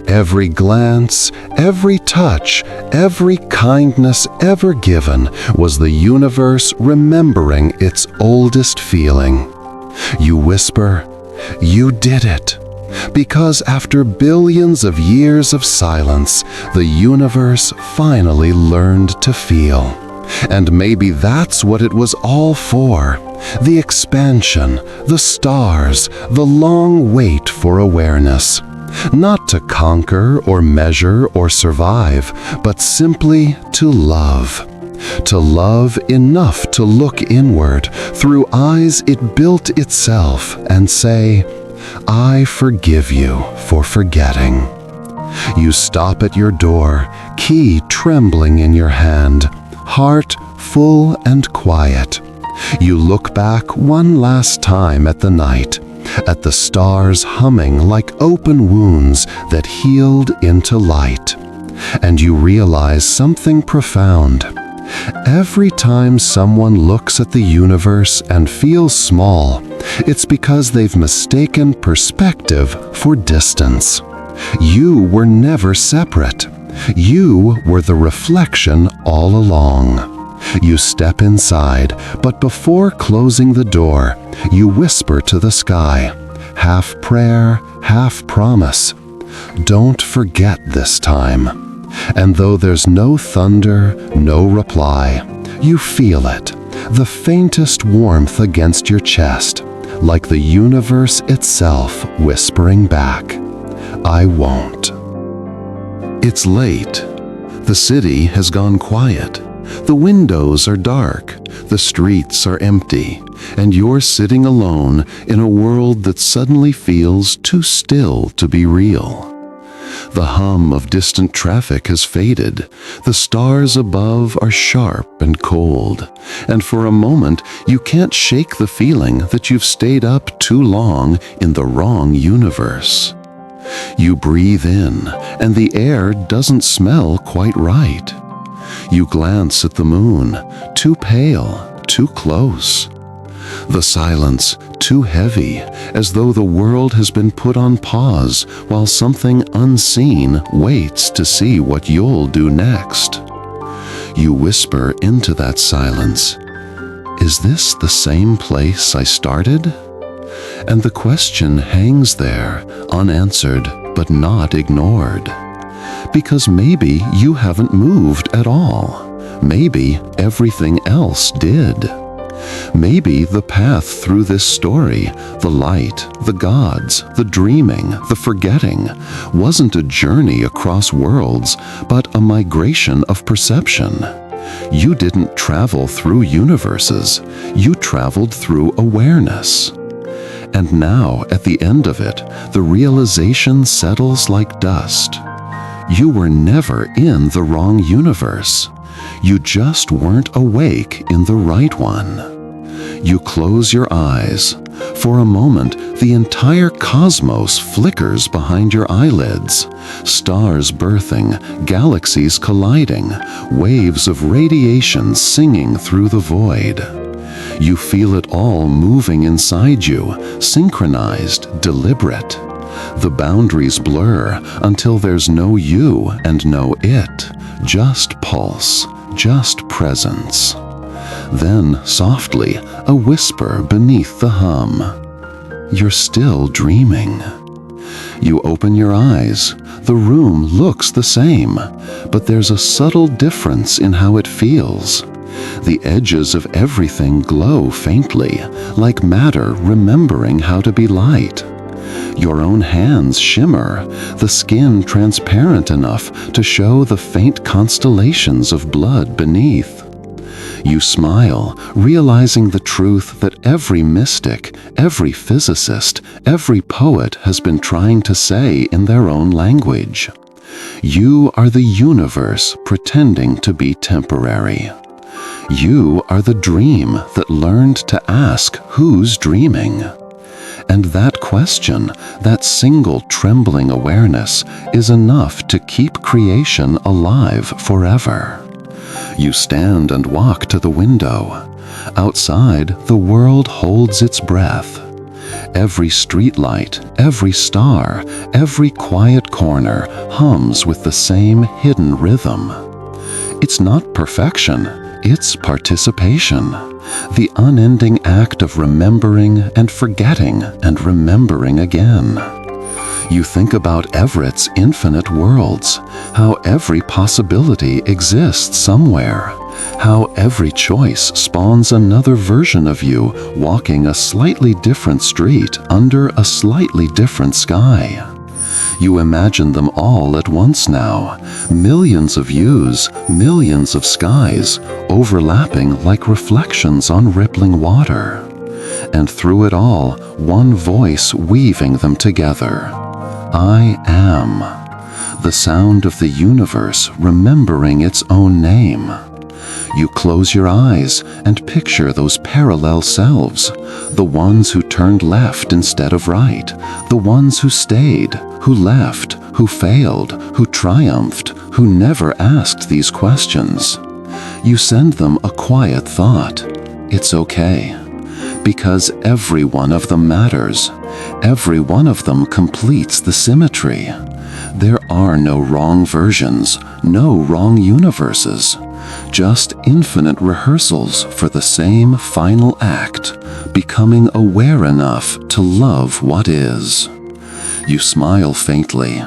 Every glance, every touch, every kindness ever given was the universe remembering its oldest feeling. You whisper, "You did it." Because after billions of years of silence, the universe finally learned to feel. And maybe that's what it was all for. The expansion, the stars, the long wait for awareness. Not to conquer or measure or survive, but simply to love. To love enough to look inward through eyes it built itself and say, "I forgive you for forgetting." You stop at your door, key trembling in your hand, heart full and quiet. You look back one last time at the night, at the stars humming like open wounds that healed into light. And you realize something profound. Every time someone looks at the universe and feels small, it's because they've mistaken perspective for distance. You were never separate. You were the reflection all along. You step inside, but before closing the door, you whisper to the sky, half prayer, half promise, "Don't forget this time." And though there's no thunder, no reply, you feel it, the faintest warmth against your chest, like the universe itself whispering back, "I won't." It's late. The city has gone quiet. The windows are dark, the streets are empty, and you're sitting alone in a world that suddenly feels too still to be real. The hum of distant traffic has faded, the stars above are sharp and cold, and for a moment you can't shake the feeling that you've stayed up too long in the wrong universe. You breathe in, and the air doesn't smell quite right. You glance at the moon, too pale, too close. The silence, too heavy, as though the world has been put on pause while something unseen waits to see what you'll do next. You whisper into that silence, "Is this the same place I started?" And the question hangs there, unanswered but not ignored. Because maybe you haven't moved at all. Maybe everything else did. Maybe the path through this story, the light, the gods, the dreaming, the forgetting, wasn't a journey across worlds, but a migration of perception. You didn't travel through universes, you traveled through awareness. And now, at the end of it, the realization settles like dust. You were never in the wrong universe. You just weren't awake in the right one. You close your eyes. For a moment, the entire cosmos flickers behind your eyelids. Stars birthing, galaxies colliding, waves of radiation singing through the void. You feel it all moving inside you, synchronized, deliberate. The boundaries blur until there's no you and no it, just pulse, just presence. Then, softly, a whisper beneath the hum. You're still dreaming. You open your eyes. The room looks the same, but there's a subtle difference in how it feels. The edges of everything glow faintly, like matter remembering how to be light. Your own hands shimmer, the skin transparent enough to show the faint constellations of blood beneath. You smile, realizing the truth that every mystic, every physicist, every poet has been trying to say in their own language. You are the universe pretending to be temporary. You are the dream that learned to ask who's dreaming. And that question, that single trembling awareness, is enough to keep creation alive forever. You stand and walk to the window. Outside, the world holds its breath. Every streetlight, every star, every quiet corner hums with the same hidden rhythm. It's not perfection, it's participation. The unending act of remembering and forgetting and remembering again. You think about Everett's infinite worlds, how every possibility exists somewhere, how every choice spawns another version of you walking a slightly different street under a slightly different sky. You imagine them all at once now, millions of yous, millions of skies, overlapping like reflections on rippling water. And through it all, one voice weaving them together. I am. The sound of the universe remembering its own name. You close your eyes and picture those parallel selves, the ones who turned left instead of right, the ones who stayed, who left, who failed, who triumphed, who never asked these questions. You send them a quiet thought. It's okay. Because every one of them matters. Every one of them completes the symmetry. There are no wrong versions, no wrong universes. Just infinite rehearsals for the same final act, becoming aware enough to love what is. You smile faintly.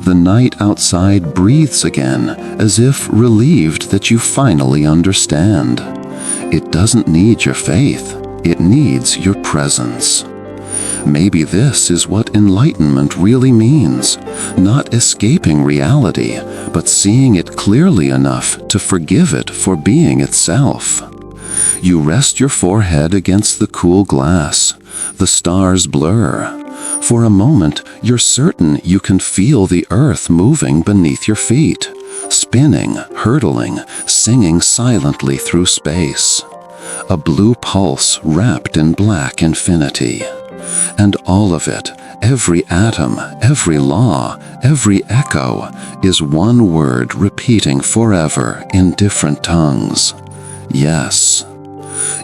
The night outside breathes again, as if relieved that you finally understand. It doesn't need your faith, it needs your presence. Maybe this is what enlightenment really means, not escaping reality, but seeing it clearly enough to forgive it for being itself. You rest your forehead against the cool glass. The stars blur. For a moment, you're certain you can feel the earth moving beneath your feet, spinning, hurtling, singing silently through space. A blue pulse wrapped in black infinity. And all of it, every atom, every law, every echo, is one word repeating forever in different tongues. Yes.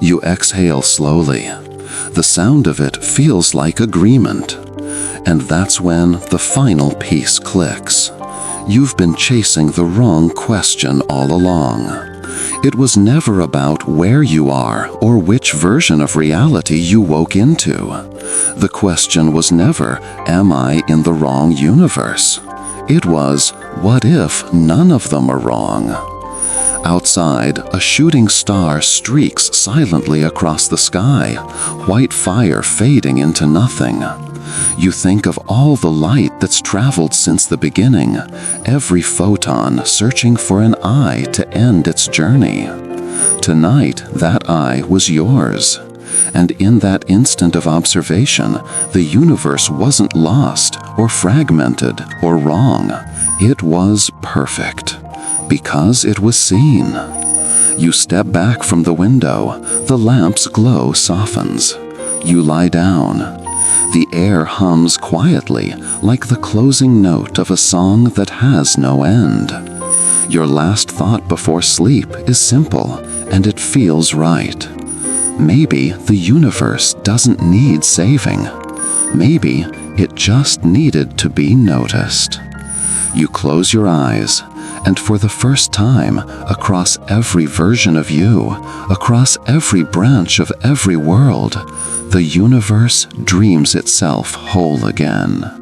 You exhale slowly. The sound of it feels like agreement. And that's when the final piece clicks. You've been chasing the wrong question all along. It was never about where you are or which version of reality you woke into. The question was never, am I in the wrong universe? It was, what if none of them are wrong? Outside, a shooting star streaks silently across the sky, white fire fading into nothing. You think of all the light that's traveled since the beginning, every photon searching for an eye to end its journey. Tonight, that eye was yours. And in that instant of observation, the universe wasn't lost or fragmented or wrong. It was perfect, because it was seen. You step back from the window, the lamp's glow softens. You lie down. The air hums quietly, like the closing note of a song that has no end. Your last thought before sleep is simple, and it feels right. Maybe the universe doesn't need saving. Maybe it just needed to be noticed. You close your eyes, and for the first time, across every version of you, across every branch of every world, the universe dreams itself whole again.